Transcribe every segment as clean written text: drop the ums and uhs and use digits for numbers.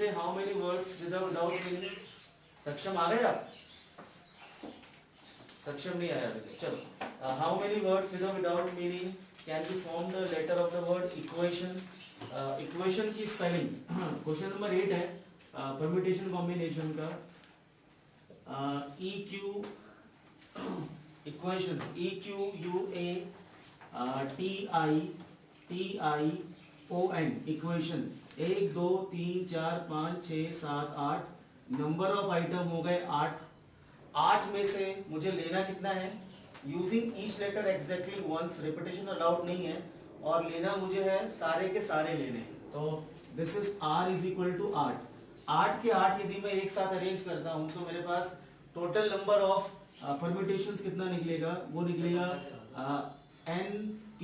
से how many words without meaning, Saksham आ गए आप? सक्षम नहीं आया अभी, चलो how many words without meaning can be form the letter of the word equation. Equation की स्पेलिंग क्वेश्चन नंबर 8 है परम्यूटेशन कॉम्बिनेशन का। E Q equation E Q U A T I O N equation 1 2 3 4 5 6 7 8 number of item हो गए 8। 8 में से मुझे लेना कितना है? Using each letter exactly once, repetition allowed नहीं है, और लेना मुझे है सारे के सारे लेने हैं। तो this is r is equal to 8। 8 के 8 यदि मैं एक साथ अरेंज करता हूं तो मेरे पास टोटल नंबर ऑफ परम्यूटेशंस कितना निकलेगा? वो निकलेगा n p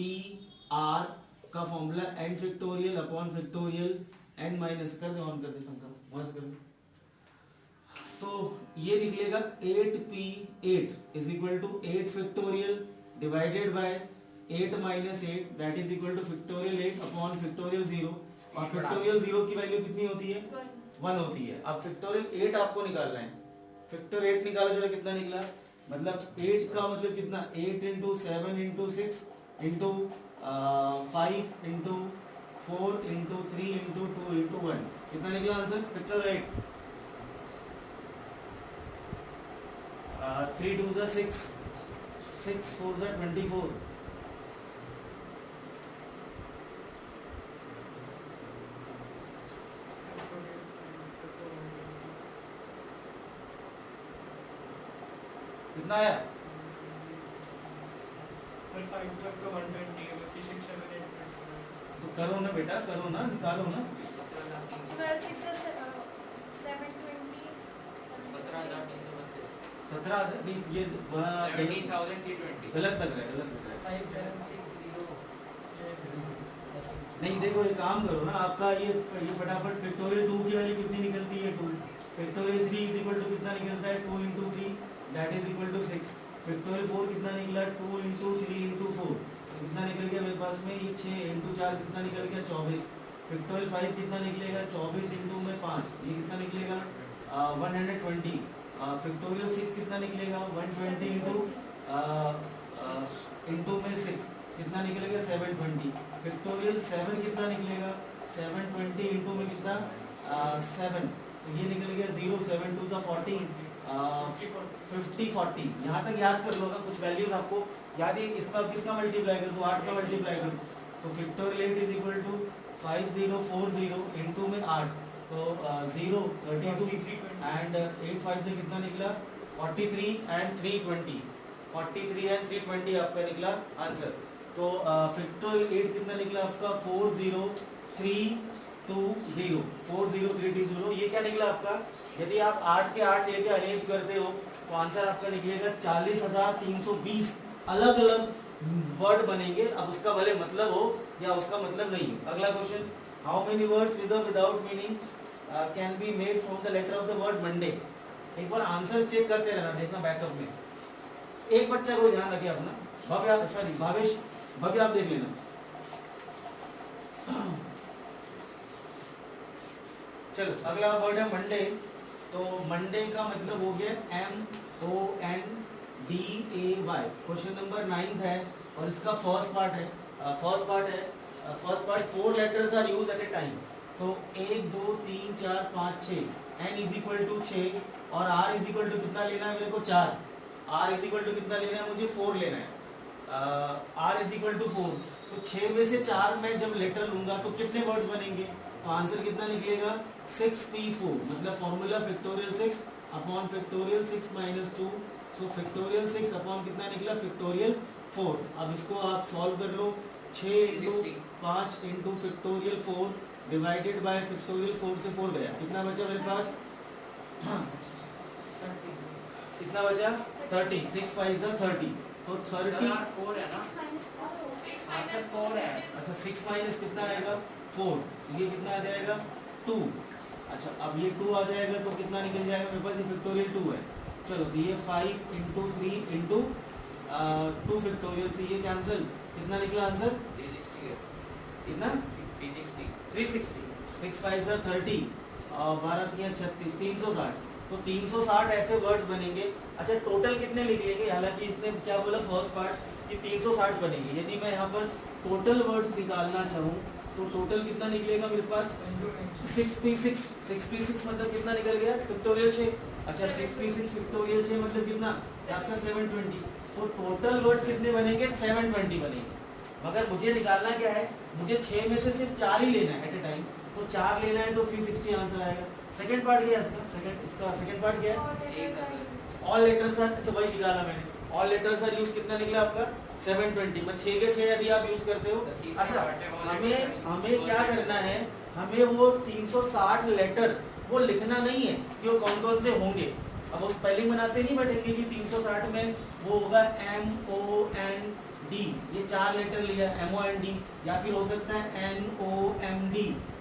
r का formula n factorial upon factorial n minus कर दे, ऑन कर दे पंखा, मस्त कर दे। तो ये निकलेगा 8p8 is equal to 8 factorial divided by 8 minus 8 that is equal to factorial 8 upon factorial 0। और फैक्टोरियल 0 की वैल्यू कितनी होती है? 1 होती है। अब फैक्टोरियल 8 आपको निकालना है। फैक्टर 8 निकालो, जो कितना निकला, मतलब 8 का मतलब कितना, 8 into 7 into 6 into 5 into 4 into 3 into 2 into 1, कितना निकला आंसर? फैक्टर 8 3 2 जा 6 6 4 जा 24। कितना आया? तो करो ना बेटा, करो ना, निकालो ना। 17,000 नहीं, ये गलत लग रहा है, गलत लग रहा है। नहीं देखो, एक काम करो ना, आपका ये फटाफट फैक्टोरियल 2 की वैल्यू कितनी निकलती है? 2। फैक्टोरियल 3 इज इक्वल टू कितना निकलता है? 2 into 3 that is equal to 6। Factorial 4 कितना निकला? 2 इंटू 3 इंटू 4, कितना निकल गया मेरे पास में? ये 6 इंटू 4 कितना निकल गया? 24। फैक्टोरियल 5 कितना निकलेगा? 24 इंटू में 5, ये कितना निकलेगा? 120। फैक्टोरियल 6 कितना निकलेगा? 120 इंटू में 6 कितना निकलेगा? 720। फैक्टोरियल 7 कितना निकलेगा? 720 इंटू में कितना? 7, तो ये निकल गया 0 7 2 14 50 40। यहाँ तक याद कर लो ना, कुछ वैल्यूज आपको याद है। इसका किसका मल्टीप्लाई कर दो? 8 का मल्टीप्लाई कर दो। तो factorial 8 is equal to 5040 into में 8, तो 0 32 एंड 8 5 से कितना निकला? 43 एंड 320। 43 एंड 320 आपका निकला आंसर। तो फैक्टोरियल 8 कितना निकला आपका? 40320 40320। ये क्या निकला आपका? यदि आप 8 के 8 लेके अरेंज करते हो तो आंसर आपका निकलेगा 40,320 अलग अलग वर्ड बनेंगे। अब उसका भले मतलब हो या उसका मतलब नहीं हो। अगला question, how many words without meaning can be made from the letter of the word Monday. एक बार आंसर चेक करते रहना, देखना बैकअप में। एक बच्चा को ध्यान रखे अपना, भव्य सॉरी भावेश, भव्य आप देख लेना। चलो अगला वर्ड है मंडे। तो मंडे का मतलब हो गया MONDAY। क्वेश्चन नंबर 9 है और इसका फर्स्ट पार्ट है। First part 4 letters are used at a time. तो 1 2 3 4 5 6 n इज इक्वल टू 6 और r इज इक्वल टू कितना लेना है मेरे को? 4। r इज इक्वल टू कितना लेना है मुझे? 4 लेना है। r इज इक्वल टू 4, तो 6 में से 4 मैं जब लेटर लूंगा तो कितने वर्ड्स बनेंगे? तो आंसर कितना निकलेगा? 6p4, मतलब formula factorial 6 upon factorial 6 minus 2। सो फैक्टोरियल 6 अपॉन कितना निकला? फैक्टोरियल 4। अब इसको आप सॉल्व कर लो। 6 into 5 into factorial 4 divided by factorial 4 से 4 गया, कितना बचा मेरे पास? कितना बचा? 30। 6 5 जा 30, तो 30 4 है ना? 6 4 है। अच्छा 6 माइनस कितना आएगा? 4, ये कितना आ जाएगा? 2। अच्छा अब ये 2 आ जाएगा तो कितना निकल जाएगा मेरे पास? ये फैक्टोरियल 2 है। चलो तो ये 5 इंटू 3 इंटू 2 फैक्टोरियल से ये कैंसिल, कितना निकला आंसर? 360 कितना? 360 360। 6 5 जा 30 12 3 36 360। तो 360 ऐसे वर्ड्स बनेंगे। अच्छा टोटल कितने लिख लेंगे, हालांकि इसने क्या बोला फर्स्ट पार्ट कि 360 बनेंगे। यदि मैं यहाँ पर टोटल वर्ड्स निकालना चाहूँ तो टोटल कितना निकलेगा मेरे पास 6p6। 6p6 मतलब कितना निकल गया फैक्टोरियल 6। अच्छा 6p6 फैक्टोरियल 6 मतलब कितना आपका 720। तो टोटल वर्ड्स कितने बनेंगे 720 बनेंगे। मगर मुझे निकालना क्या है, मुझे 6 में से सिर्फ 4 ही लेना है एट ए टाइम। तो 4 लेना है तो 360 आंसर आएगा। सेकंड पार्ट क्या है इसका सेकंड पार्ट क्या है ऑल लेटर्स आर। अच्छा वही निकाला मैंने, ऑल लेटर्स आर यूज कितना निकला आपका 720 में 6 के 6 यदि आप यूज करते हो। अच्छा हमें क्या करना है, हमें वो 360 लेटर वो लिखना नहीं है कि वो कौन कौन से होंगे। अब वो स्पेलिंग बनाते नहीं बैठेंगे कि 360 में वो होगा MOND, ये 4 लेटर लिया MOND, या फिर हो सकता है NOMD,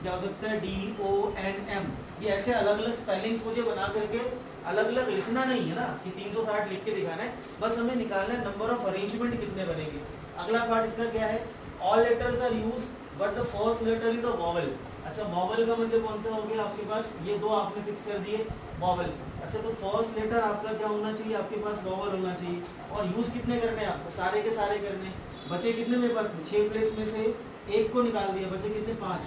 या हो सकता है DONM। ये ऐसे अलग अलग स्पेलिंग्स मुझे बना करके अलग अलग लिखना नहीं है ना कि 360 लिख के दिखाना है, बस हमें निकालना है नंबर ऑफ अरेंजमेंट कितने बनेंगे। अगला पार्ट इसका क्या है, all letters are use but the first letter is a vowel. अच्छा वॉवल का मतलब कौन सा हो गया आपके पास, ये दो आपने फिक्स कर दिए वॉवल। अच्छा तो फर्स्ट लेटर आपका क्या होना चाहिए, आपके पास वॉवल होना चाहिए। और यूज कितने करने हैं आपको, सारे के सारे करने। बचे कितने मेरे पास 6 प्लेस में से एक को निकाल दिया, बचे कितने 5,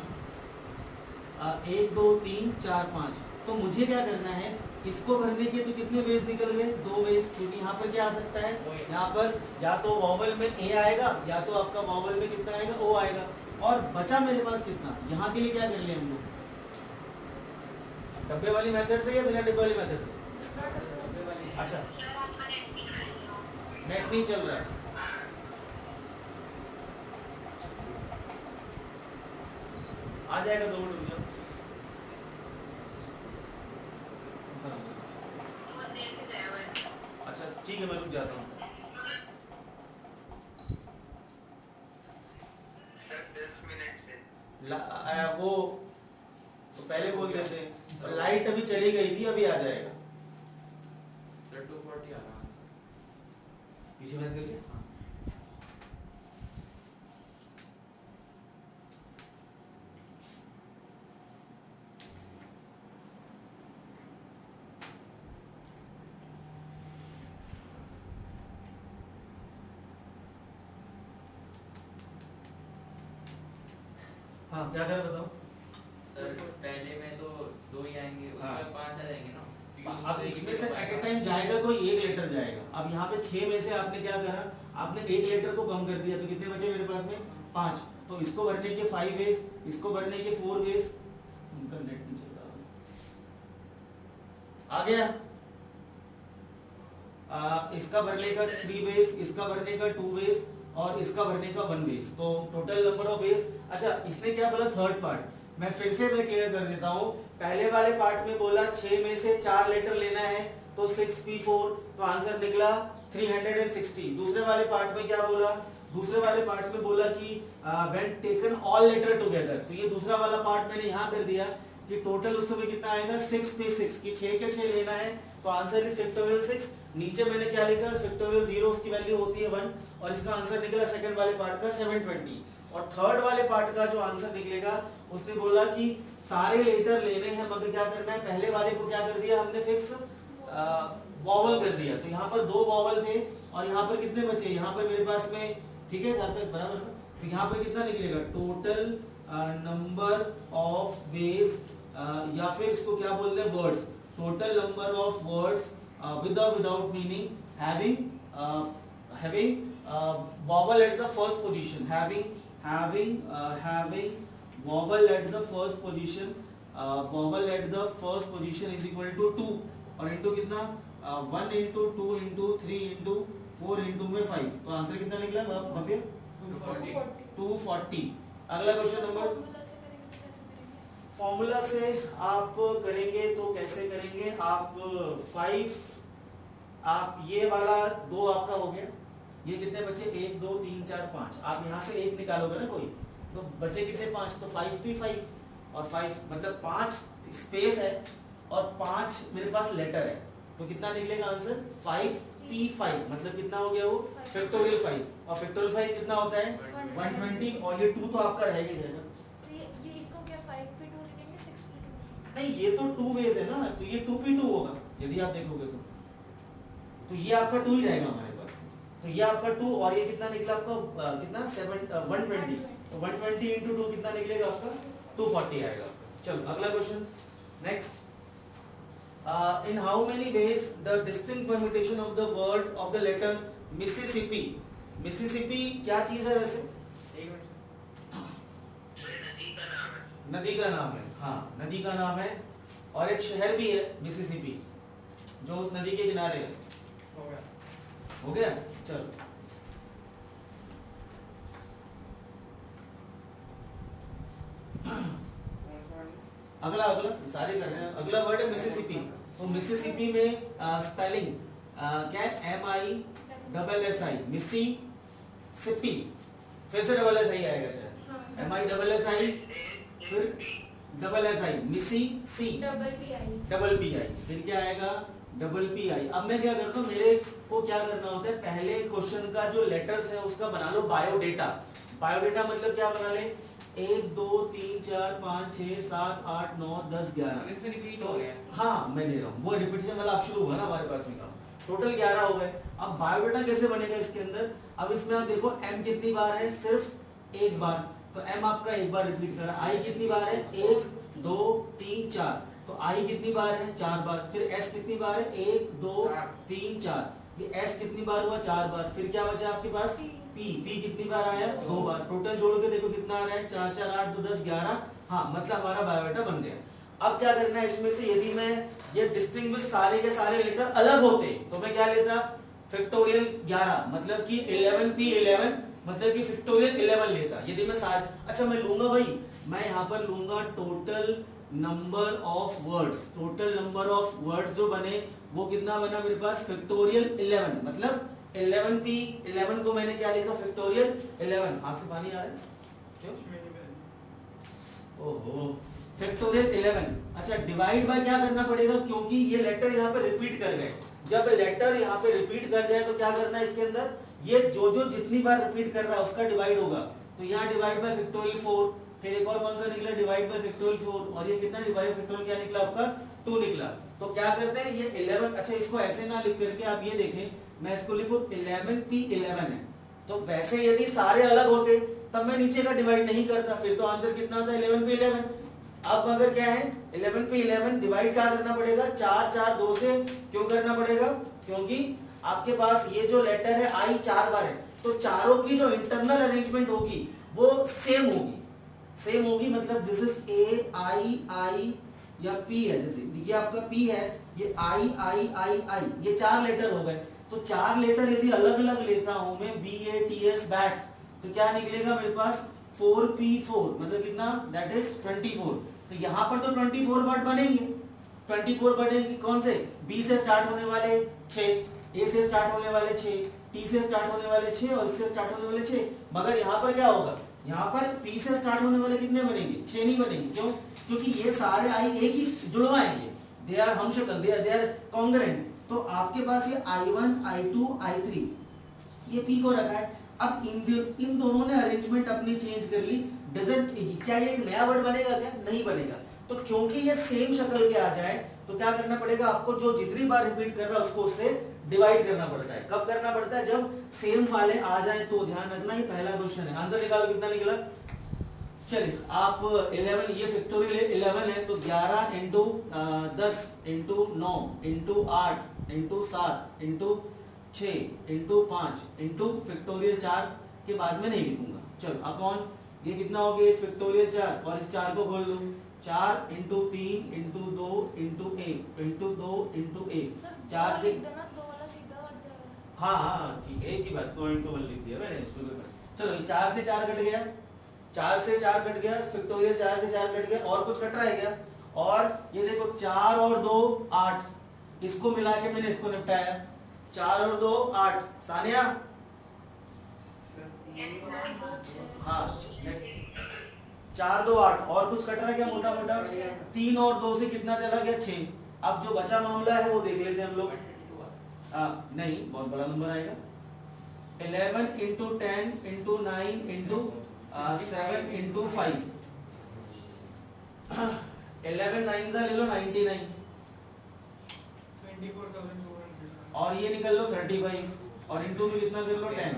1 2 3 4 5। तो मुझे क्या करना है, इसको करने के तो कितने वेज निकल गए 2 वेज, क्योंकि यहाँ पर क्या आ सकता है, यहाँ पर या तो वॉवल में ए आएगा या तो आपका वॉवल में कितना आएगा ओ आएगा। और बचा मेरे पास कितना, यहाँ के लिए क्या कर लिया हम लोग, डब्बे वाली मेथड से या बिना डब्बे वाली मेथड से। अच्छा नेट नहीं चल रहा है, आ जाएगा 2 मिनट में। अच्छा ठीक है मैं रुक जाता हूँ। वो तो पहले बोल देते हैं, लाइट अभी चली गई थी, अभी आ जाएगा। सर 240 आ रहा है पीछे मैच कर लिया। हाँ क्या कर बताओ सर, पहले में तो 2 ही आएंगे, उसके बाद 5 आ जाएंगे ना। अब इसमें से एट ए टाइम जाएगा कोई एक लेटर जाएगा। अब यहाँ पे 6 में से आपने क्या करा, आपने एक लेटर को कम कर दिया, तो कितने बचे मेरे पास में 5। तो इसको भरने के 5 वेज, इसको भरने के 4 वेज। उनका नेट नहीं चल रहा, आ गया। इसका भरने का 3 वेज, इसका भरने का 2 वेज और इसका भरने का 1 वेज। तो टोटल नंबर ऑफ वेज। अच्छा इसने क्या बोला थर्ड पार्ट, मैं फिर से मैं क्लियर कर देता हूँ। पहले वाले पार्ट में बोला 6 में से 4 लेटर लेना है तो 6p4, तो आंसर निकला 360। दूसरे वाले पार्ट में क्या बोला, दूसरे वाले पार्ट में बोला कि when taken all letter together. तो ये दूसरा वाला पार्ट मैंने यहाँ कर दिया कि टोटल उस समय कितना आएगा 6p6 की 6 के 6 लेना है, तो आंसर इज फैक्टोरियल 6। नीचे मैंने क्या लिखा, फैक्टोरियल 0 उसकी वैल्यू होती है 1 और इसका आंसर निकला सेकंड वाले पार्ट का 720। और थर्ड वाले पार्ट का जो आंसर निकलेगा, उसने बोला कि सारे लेटर लेने हैं मगर क्या करना है, पहले वाले को क्या कर दिया हमने फिक्स वॉवल कर दिया। तो यहाँ पर 2 वॉवल थे और यहाँ पर कितने बचे, यहाँ पर मेरे पास में ठीक है जहाँ तक बराबर था। तो यहाँ पर कितना निकलेगा टोटल नंबर ऑफ वेज, या फिर इसको क्या बोलते हैं words, total number of words with or without meaning having vowel at the first position, having vowel at the first position, vowel at the first position is equal to 2 और into कितना 1 into 2 into 3 into 4 into में 5। तो answer कितना निकला भव्य 240। अगला question number, formula से आप करेंगे तो कैसे करेंगे आप 5, आप ये वाला 2 आपका हो गया, ये कितने बचे 1 2 3 4 5, आप यहाँ से 1 निकालोगे ना कोई, तो बचे कितने 5, तो 5p5 और 5 मतलब 5 स्पेस है और 5 मेरे पास लेटर है, तो कितना निकलेगा आंसर 5p5 मतलब कितना हो गया वो फैक्टोरियल 5 और फैक्टोरियल 5 कितना होता है 120 और ये 2 तो आपका रहेगा ही रहेगा। नहीं ये तो 2 वेज है ना, तो ये 2p2 होगा यदि आप देखोगे तो ये आपका 2 ही रहेगा हमारे पास। तो ये आपका 2 और ये कितना निकला आपका कितना 120, तो 120 इंटू 2 कितना निकलेगा आपका 240 आएगा। चलो अगला question next. In how many ways the distinct permutation of the word of the letter Mississippi, Mississippi क्या चीज है वैसे? एक मिनट, नदी का नाम है, हाँ नदी का नाम है, और एक शहर भी है मिसिसिपी जो उस नदी के किनारे है। हो गया। हो गया, चलो अगला अगला सारे कर रहे हैं। अगला वर्ड है मिसिसिपी। तो मिसिसिपी में स्पेलिंग क्या है? MISSI, मिसी सिपी, फिर से डबल एस आई आएगा शायद, MISSI फिर डबल एस आई, मिसी सी डबल पी आई, फिर क्या आएगा डबल पी आई। अब मैं क्या करता हूँ, मेरे को क्या करना होता है, पहले क्वेश्चन का जो लेटर्स है उसका बना लो बायोडेटा। बायोडेटा मतलब क्या बना ले, 1 2 3 4 5 6 7 8 9 10 11, इसमें रिपीट हो गया। हाँ मैं ले रहा हूँ, वो रिपीटेशन वाला आप शुरू हुआ ना हमारे पास में, टोटल 11 हो गए। अब बायोडेटा कैसे बनेगा इसके अंदर, अब इसमें आप देखो m कितनी बार है, सिर्फ एक बार, तो m आपका एक बार रिपीट कर रहा है। I कितनी बार है, 1 2 3 4, तो I कितनी बार है, 4 बार। फिर S कितनी बार है, 1 2 3 4, ये S कितनी बार हुआ, 4 बार। फिर क्या बचा आपके पास, P कितनी बार आया, 2 बार। टोटल जोड़ के देखो कितना आ रहा है, 4 4 8 2 10 11, हाँ मतलब हमारा बायोडेटा बन गया। अब क्या करना है इसमें से, यदि मैं ये डिस्टिंग्विश सारे के सारे लेटर अलग होते तो मैं क्या लेता, फैक्टोरियल 11 मतलब कि 11p11 मतलब कि फैक्टोरियल 11 लेता। यदि मैं सारे, अच्छा मैं लूंगा भाई, मैं यहाँ पर लूंगा total number of words, total number of words जो बने वो कितना बना मेरे पास, फैक्टोरियल 11, मतलब 11p11 को मैंने क्या लिखा, फैक्टोरियल 11। आंख से पानी आ रहा है क्यों, ओहो फैक्टोरियल 11। अच्छा डिवाइड बाय क्या करना पड़ेगा, क्योंकि ये लेटर यहाँ पे रिपीट कर गए, जब लेटर यहाँ पे रिपीट कर जाए तो क्या करना है इसके अंदर, ये जो जो जितनी बार रिपीट कर रहा है उसका डिवाइड होगा। तो यहाँ डिवाइड बाय फैक्टोरियल 4, फिर एक और कौन सा निकला, डिवाइड बाय फैक्टोरियल 4, और ये कितना डिवाइड फैक्टोरियल क्या निकला आपका 2 निकला। तो क्या करते हैं ये 11, अच्छा इसको ऐसे ना लिख करके आप ये देखें, मैं इसको लिखूं 11p11 है, तो वैसे यदि सारे अलग होते तब मैं नीचे का डिवाइड नहीं करता, फिर तो आंसर कितना आता है 11p11। अब अगर क्या है 11p11 डिवाइड क्या करना पड़ेगा, 4 4 2 से, क्यों करना पड़ेगा, क्योंकि आपके पास ये जो लेटर है आई 4 बार है, तो चारों की जो इंटरनल अरेंजमेंट होगी वो सेम होगी, सेम होगी, मतलब दिस इज ए आई आई या पी है, जैसे ये आपका पी है, ये आई आई आई आई, ये 4 लेटर हो गए। तो 4 लेटर यदि अलग अलग लेता हूं मैं, BATS बैट्स, तो क्या निकलेगा मेरे पास 4p4, मतलब कितना, दैट इज 24। तो यहाँ पर तो 24 वर्ड बनेंगे, 24 बनेंगे कौन से, B से स्टार्ट होने वाले 6, A से स्टार्ट होने वाले 6, T से स्टार्ट होने वाले 6 और इससे स्टार्ट होने वाले 6। मगर यहाँ पर क्या होगा, यहाँ पर P से स्टार्ट होने वाले कितने बनेंगे, 6 नहीं बनेंगे। क्यों, क्योंकि ये सारे आई एक ही जुड़वाएंगे, दे आर हमशक्ल, दे आर कॉन्ग्रुएंट। तो आपके पास ये I1 I2 I3 ये P को रखा है। अब इन दोनों ने अरेंजमेंट अपनी चेंज कर ली, डजंट, क्या ये एक नया वर्ड बनेगा क्या, नहीं बनेगा। तो क्योंकि ये सेम शक्ल के आ जाए तो क्या करना पड़ेगा आपको, जो जितनी बार रिपीट कर रहा है उसको उससे डिवाइड करना पड़ता है। कब करना पड़ता है, जब सेम वाले आ जाए, तो ध्यान रखना ही पहला क्वेश्चन है। आंसर निकालो कितना निकला, चलिए आप 11, ये फैक्टोरियल 11 है, तो 11 into 10 into 9 into 8 into 7 into 6 into 5 into factorial 4 के बाद में नहीं लिखूंगा। चलो अपॉन ये कितना हो गया, फैक्टोरियल 4, और इस 4 को खोल दो, 4 into 3 into 2 into 1 into 2 into 1, 4 से, हाँ हाँ ठीक है, एक ही बात, 2 इंटू 1 लिख दिया मैंने इसको। चलो 4 से 4 कट गया, 4 से 4 कट गया, फैक्टोरियल 4 से 4 कट गया, और कुछ कट रहा है क्या, और ये देखो 4 और 2 8, इसको मिला के मैंने इसको निपटाया, 4 और 2 8, सानिया हाँ 4 2 8, और कुछ कट रहा है क्या मोटा मोटा, 3 और 2 से कितना चला गया 6। अब जो बचा मामला है वो देख लेते हैं हम लोग, नहीं बहुत बड़ा नंबर आएगा, 11 इंटू 10 इंटू 9 इंटू 7 इंटू 5, 11 9 ले लो 99 24,200 और ये निकल लो 35 और इनटू में कितना कर लो 10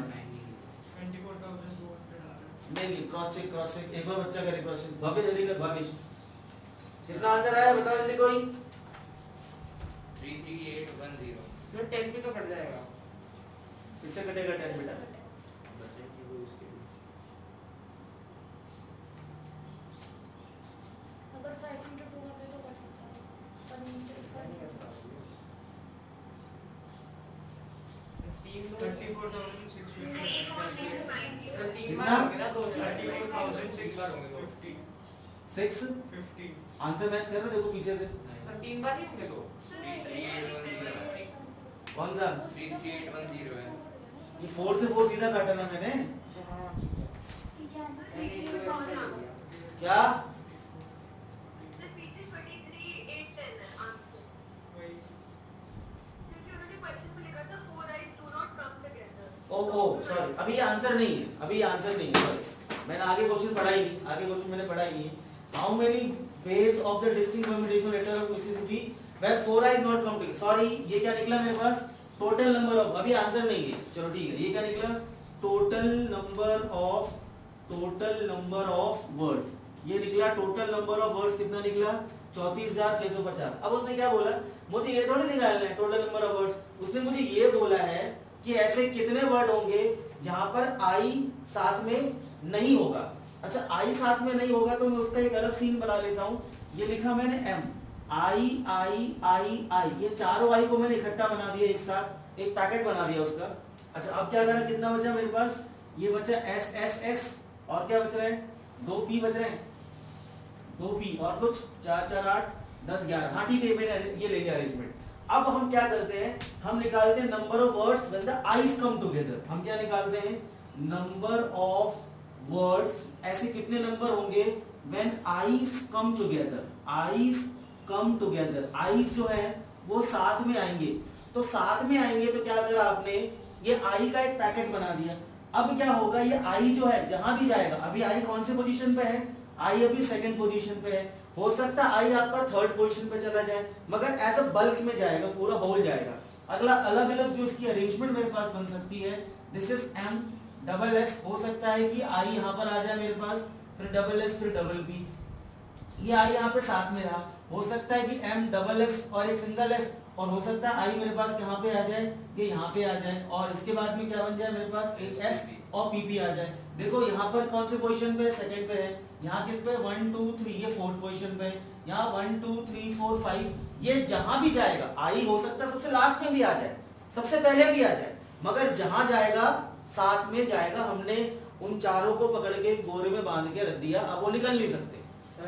24,200 नहीं क्रॉस चेक एक बार बच्चा करे क्रॉस चेक भाभी जल्दी कर भाभी कितना आंसर आया बताओ जल्दी कोई 33810 तो 10 भी तो कट जाएगा। किससे कटेगा 10 बेटा अगर 5 into 2 होते तो कर सकता है पर नीचे ऊपर नहीं कर पाऊंगा। 34,650 तीन बार होंगे ना, तो 34,650 6 50 आंसर मैच कर रहे देखो पीछे से तीन बार ही होंगे तो। 33810 कौन सा 33810 है। ये 4 से 4 सीधा काटा ना मैंने क्या ओ सॉरी अभी ये आंसर नहीं है सॉरी मैंने आगे क्वेश्चन पढ़ा ही नहीं how many ways of the distinct permutation letter of necessity where 4i is not counting sorry ये क्या निकला मेरे पास टोटल नंबर ऑफ अभी आंसर नहीं है चलो ठीक है ये क्या निकला टोटल नंबर ऑफ वर्ड्स ये निकला टोटल नंबर ऑफ वर्ड्स कितना निकला 34,650 अब उसने क्या बोला मुझे ये थोड़ी निकालना है टोटल नंबर ऑफ वर्ड्स उसने मुझे ये बोला है कि ऐसे कितने वर्ड होंगे जहां पर आई साथ में नहीं होगा अच्छा आई साथ में नहीं होगा तो मैं उसका एक अलग सीन बना लेता हूं ये लिखा मैंने एम आई ये चारों आई को मैंने इकट्ठा बना दिया एक साथ एक पैकेट बना दिया उसका अच्छा अब क्या करना कितना बचा मेरे पास ये बचा एस एस एस और क्या बच रहा है 2 पी बच रहे हैं 2 पी और कुछ 4 4 8 10 11 हाँ ठीक है मैंने ये ले लिया अरेंजमेंट अब हम क्या करते हैं हम निकालते हैं number of words when the eyes come together हम क्या निकालते हैं नंबर ऑफ वर्ड्स ऐसे कितने नंबर होंगे when eyes come together eyes जो है वो साथ में आएंगे तो क्या करा आपने ये आई का एक पैकेट बना दिया अब क्या होगा ये आई जो है जहां भी जाएगा अभी आई कौन से पोजीशन पे है आई अभी सेकंड पोजीशन पे है हो सकता है आई आपका थर्ड पोजीशन पे चला जाए मगर एज अ बल्क में जाएगा पूरा होल जाएगा अगला अलग अलग जो इसकी अरेंजमेंट मेरे पास बन सकती है this is M double S हो सकता है कि आई यहाँ पर आ जाए मेरे पास फिर डबल एस फिर डबल पी ये आई यहाँ पे साथ में रहा हो सकता है कि एम डबल एस और एक सिंगल एस और हो सकता है आई मेरे पास यहाँ पे आ जाए ये यहाँ पे आ जाए और इसके बाद में क्या बन जाए मेरे पास एक एस और पीपी आ जाए देखो यहाँ पर कौन से पोजीशन पे सेकंड पे है यहाँ किस पे 1 2 3 ये फोर्थ पोजीशन पे यहाँ 1 2 3 4 5 ये जहां भी जाएगा आई हो सकता है सबसे लास्ट में भी आ जाए सबसे पहले भी आ जाए मगर जहां जाएगा साथ में जाएगा हमने उन चारों को पकड़ के गोरे में बांध के रख दिया अब वो निकल नहीं सकते आई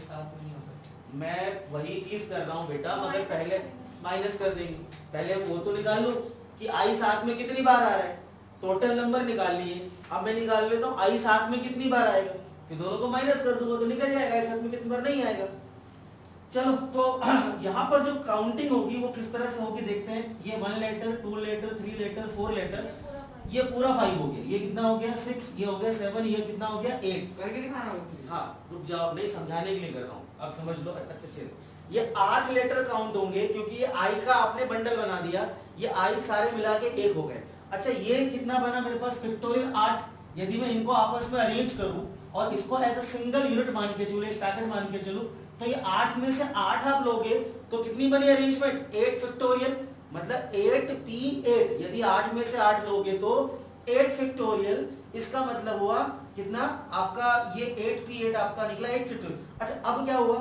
साथ में नहीं हो सकती। मैं वही चीज कर रहा हूँ बेटा मगर पहले माइनस कर देंगे पहले वो तो निकाल लो कि आई साथ में कितनी बार आ रहा है टोटल नंबर निकाल लिए अब मैं निकाल लेता हूँ आई साथ में कितनी बार आएगा फिर दोनों को माइनस कर दूंगा तो निकल जाएगा आई साथ में कितनी बार नहीं आएगा चलो तो यहाँ पर जो काउंटिंग होगी वो किस तरह से होगी देखते हैं ये 1 लेटर 2 लेटर 3 लेटर 4 लेटर ये पूरा 5 हो गया ये कितना हो गया 6 ये हो गया 7 ये कितना हो गया 8 करके दिखाना होगा। हाँ रुक जाओ नहीं समझाने के लिए कर रहा हूँ अब समझ लो अच्छे से ये 8 लेटर काउंट होंगे क्योंकि ये आई का आपने बंडल बना दिया ये आई सारे मिला के 1 हो गए अच्छा ये कितना बना मेरे पास फैक्टोरियल 8 यदि मैं इनको आपस में अरेंज करूं और इसको एज अ सिंगल यूनिट मान के चलूं एक पैकेट मान के चलूं तो ये 8 में से 8 आप लोगे तो कितनी बनी अरेंजमेंट 8 फैक्टोरियल मतलब 8p8 यदि 8 में से 8 लोगे तो 8 फैक्टोरियल इसका मतलब हुआ कितना आपका ये 8p8 आपका निकला 8 फैक्टोरियल अच्छा अब क्या हुआ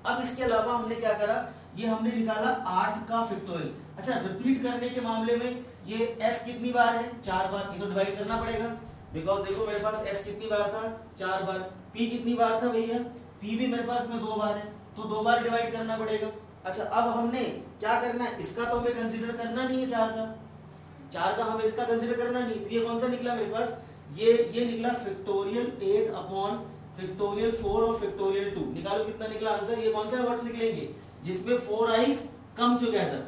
अब इसके अलावा हमने क्या करा ये हमने निकाला 8 का फैक्टोरियल अच्छा रिपीट करने के मामले में ये s कितनी बार है 4 बार ये तो डिवाइड करना पड़ेगा बिकॉज देखो मेरे पास s कितनी बार था 4 बार p कितनी बार था भैया p भी मेरे पास में 2 बार है तो 2 बार डिवाइड करना पड़ेगा अच्छा अब हमने क्या करना है इसका तो हमें कंसीडर करना नहीं है 4 का हमें इसका कंसीडर करना नहीं तो ये कौन सा निकला मेरे पास ये निकला फैक्टोरियल 8 अपॉन फैक्टोरियल 4 और फैक्टोरियल 2 निकालो कितना निकला आंसर ये कौन सा वर्ड निकलेंगे जिसमें 4 आईज कम टुगेदर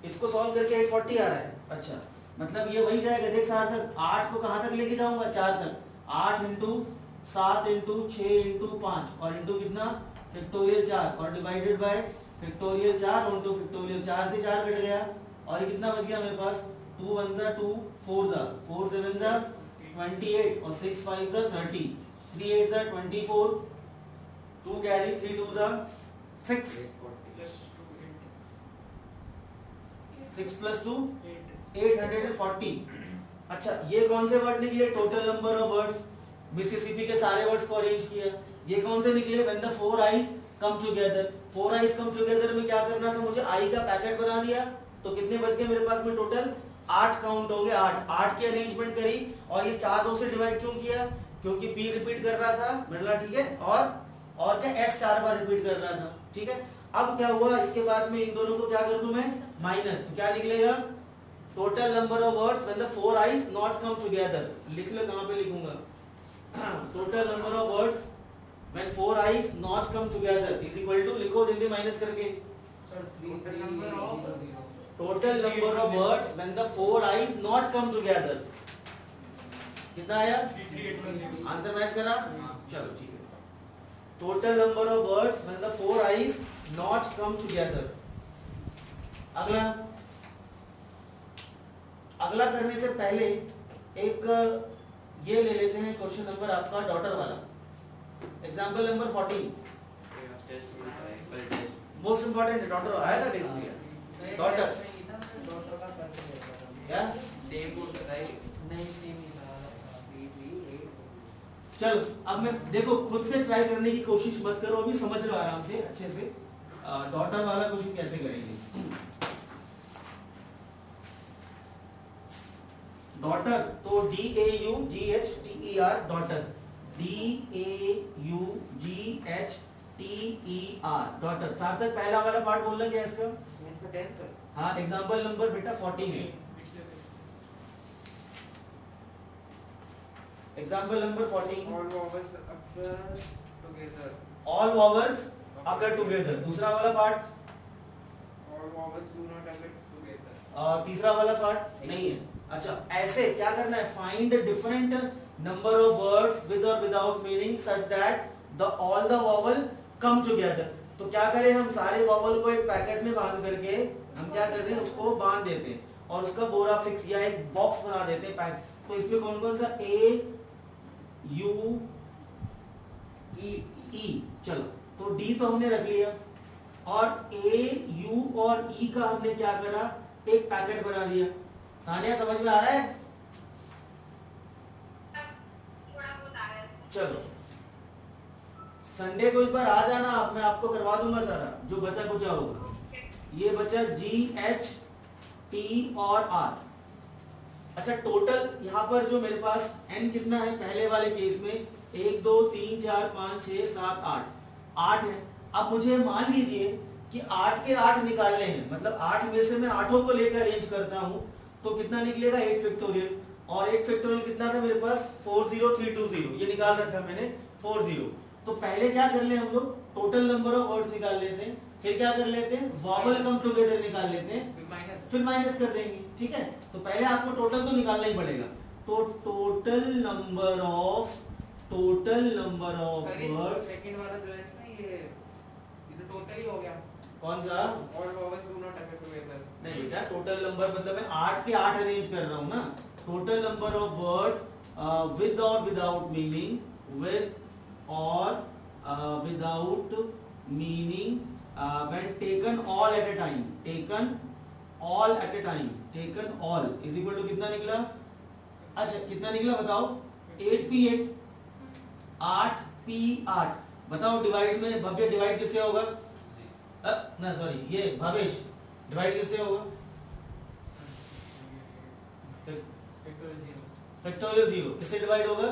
इसको सॉल्व करके 840 आ रहा है अच्छा मतलब ये वही जाएगा देख सार्थक 8 को कहां तक लेके जाऊंगा 4 तक 8 इंटू 7 इंटू 6 इंटू 5 और इंटू कितना फैक्टोरियल 4 और divided by factorial 4 into factorial 4 से 4 कट गया और ये कितना बच गया मेरे पास 2 1 जा 2 4 जा 4 7 जा 28 और 6 5 जा 30 3 8 जा 24 2 कैरी 3 2 जा 6 6 प्लस 2 840। अच्छा ये कौन से वर्ड निकले total number of words Mississippi के सारे वर्ड्स को अरेंज किया ये कौन से निकले when the 4 eyes come together 4 eyes come together में क्या करना था मुझे आई का पैकेट बना लिया तो कितने बच गए मेरे पास में टोटल 8 काउंट हो गए 8 की अरेंजमेंट करी और ये 4 2 से डिवाइड क्यों किया क्योंकि पी रिपीट कर रहा था मतलब ठीक है और क्या एस 4 बार रिपीट कर रहा था ठीक है। अब क्या हुआ इसके बाद में इन दोनों को क्या कर दूं मैं माइनस तो क्या निकलेगा total number of words when the 4 I's not come together लिख लो कहां पे लिखूंगा total number of words when 4 I's not come together is equal to लिखो जल्दी माइनस करके total number of words when the 4 I's not come together कितना आया आंसर मैच करा चलो ठीक है total number of words when the 4 I's not come together. अगला करने से पहले एक ये ले लेते हैं क्वेश्चन नंबर आपका डॉटर वाला example number 14 most important daughter आया था टेस्ट में डॉटर क्या सेम कोर्स बताइए नहीं सेम ही था चलो अब मैं देखो खुद से ट्राई करने की कोशिश मत करो अभी समझ लो आराम से अच्छे से डॉटर वाला क्वेश्चन कैसे करेंगे डॉटर तो DAUGHTER डॉटर DAUGHTER डॉटर सार्थक पहला वाला पार्ट बोलना क्या है इसका हाँ एग्जांपल नंबर बेटा 14 है एग्जांपल नंबर 14 ऑल वॉवल्स अकर टुगेदर दूसरा वाला पार्ट और तीसरा वाला पार्ट नहीं है। अच्छा ऐसे क्या करना है find different number of words with और without meaning such that the all the vowel come together तो क्या करें हम सारे वॉवल को एक पैकेट में बांध करके हम क्या कर रहे हैं उसको बांध देते हैं और उसका बोरा फिक्स या एक बॉक्स बना देते हैं पैक तो इसमें कौन कौन सा A U E चलो तो D तो हमने रख लिया और A U और E का हमने क्या करा एक पैकेट बना दिया सानिया समझ में आ रहा है चलो संडे को इस बार आ जाना आप मैं आपको करवा दूंगा सारा जो बचा कुचा होगा ये बचा G H T और R अच्छा टोटल यहाँ पर जो मेरे पास n कितना है पहले वाले केस में 1 2 3 4 5 6 7 8 है। अब मुझे मान लीजिए कि 8 के 8 निकालने हैं मतलब 8 में से मैं 8 को लेकर अरेंज करता हूं तो कितना निकलेगा 8 फैक्टोरियल और 8 फैक्टोरियल कितना था मेरे पास 40320 ये निकाल रखा मैंने 40 तो पहले क्या कर ले हम लोग टोटल नंबर ऑफ वर्ड्स निकाल लेते हैं फिर क्या कर लेते हैं वॉवल कम टुगेदर निकाल लेते हैं फिर माइनस कर देंगे ठीक है। तो पहले आपको टोटल तो निकालना ही पड़ेगा तो total number of words second वाला जो है ना ये तो टोटल ही हो गया कौन सा all vowels do not occur together नहीं बेटा टोटल नंबर मतलब मैं 8 के 8 अरेंज कर रहा हूं ना total number of words with और विदाउट मीनिंग विद और without meaning when taken all at a time taken all is equal to कितना निकला अच्छा कितना निकला बताओ 8p8 8p8 बताओ डिवाइड में भव्य डिवाइड किससे होगा ना सॉरी ये भावेश डिवाइड किससे होगा फैक्टोरियल 0 किससे डिवाइड होगा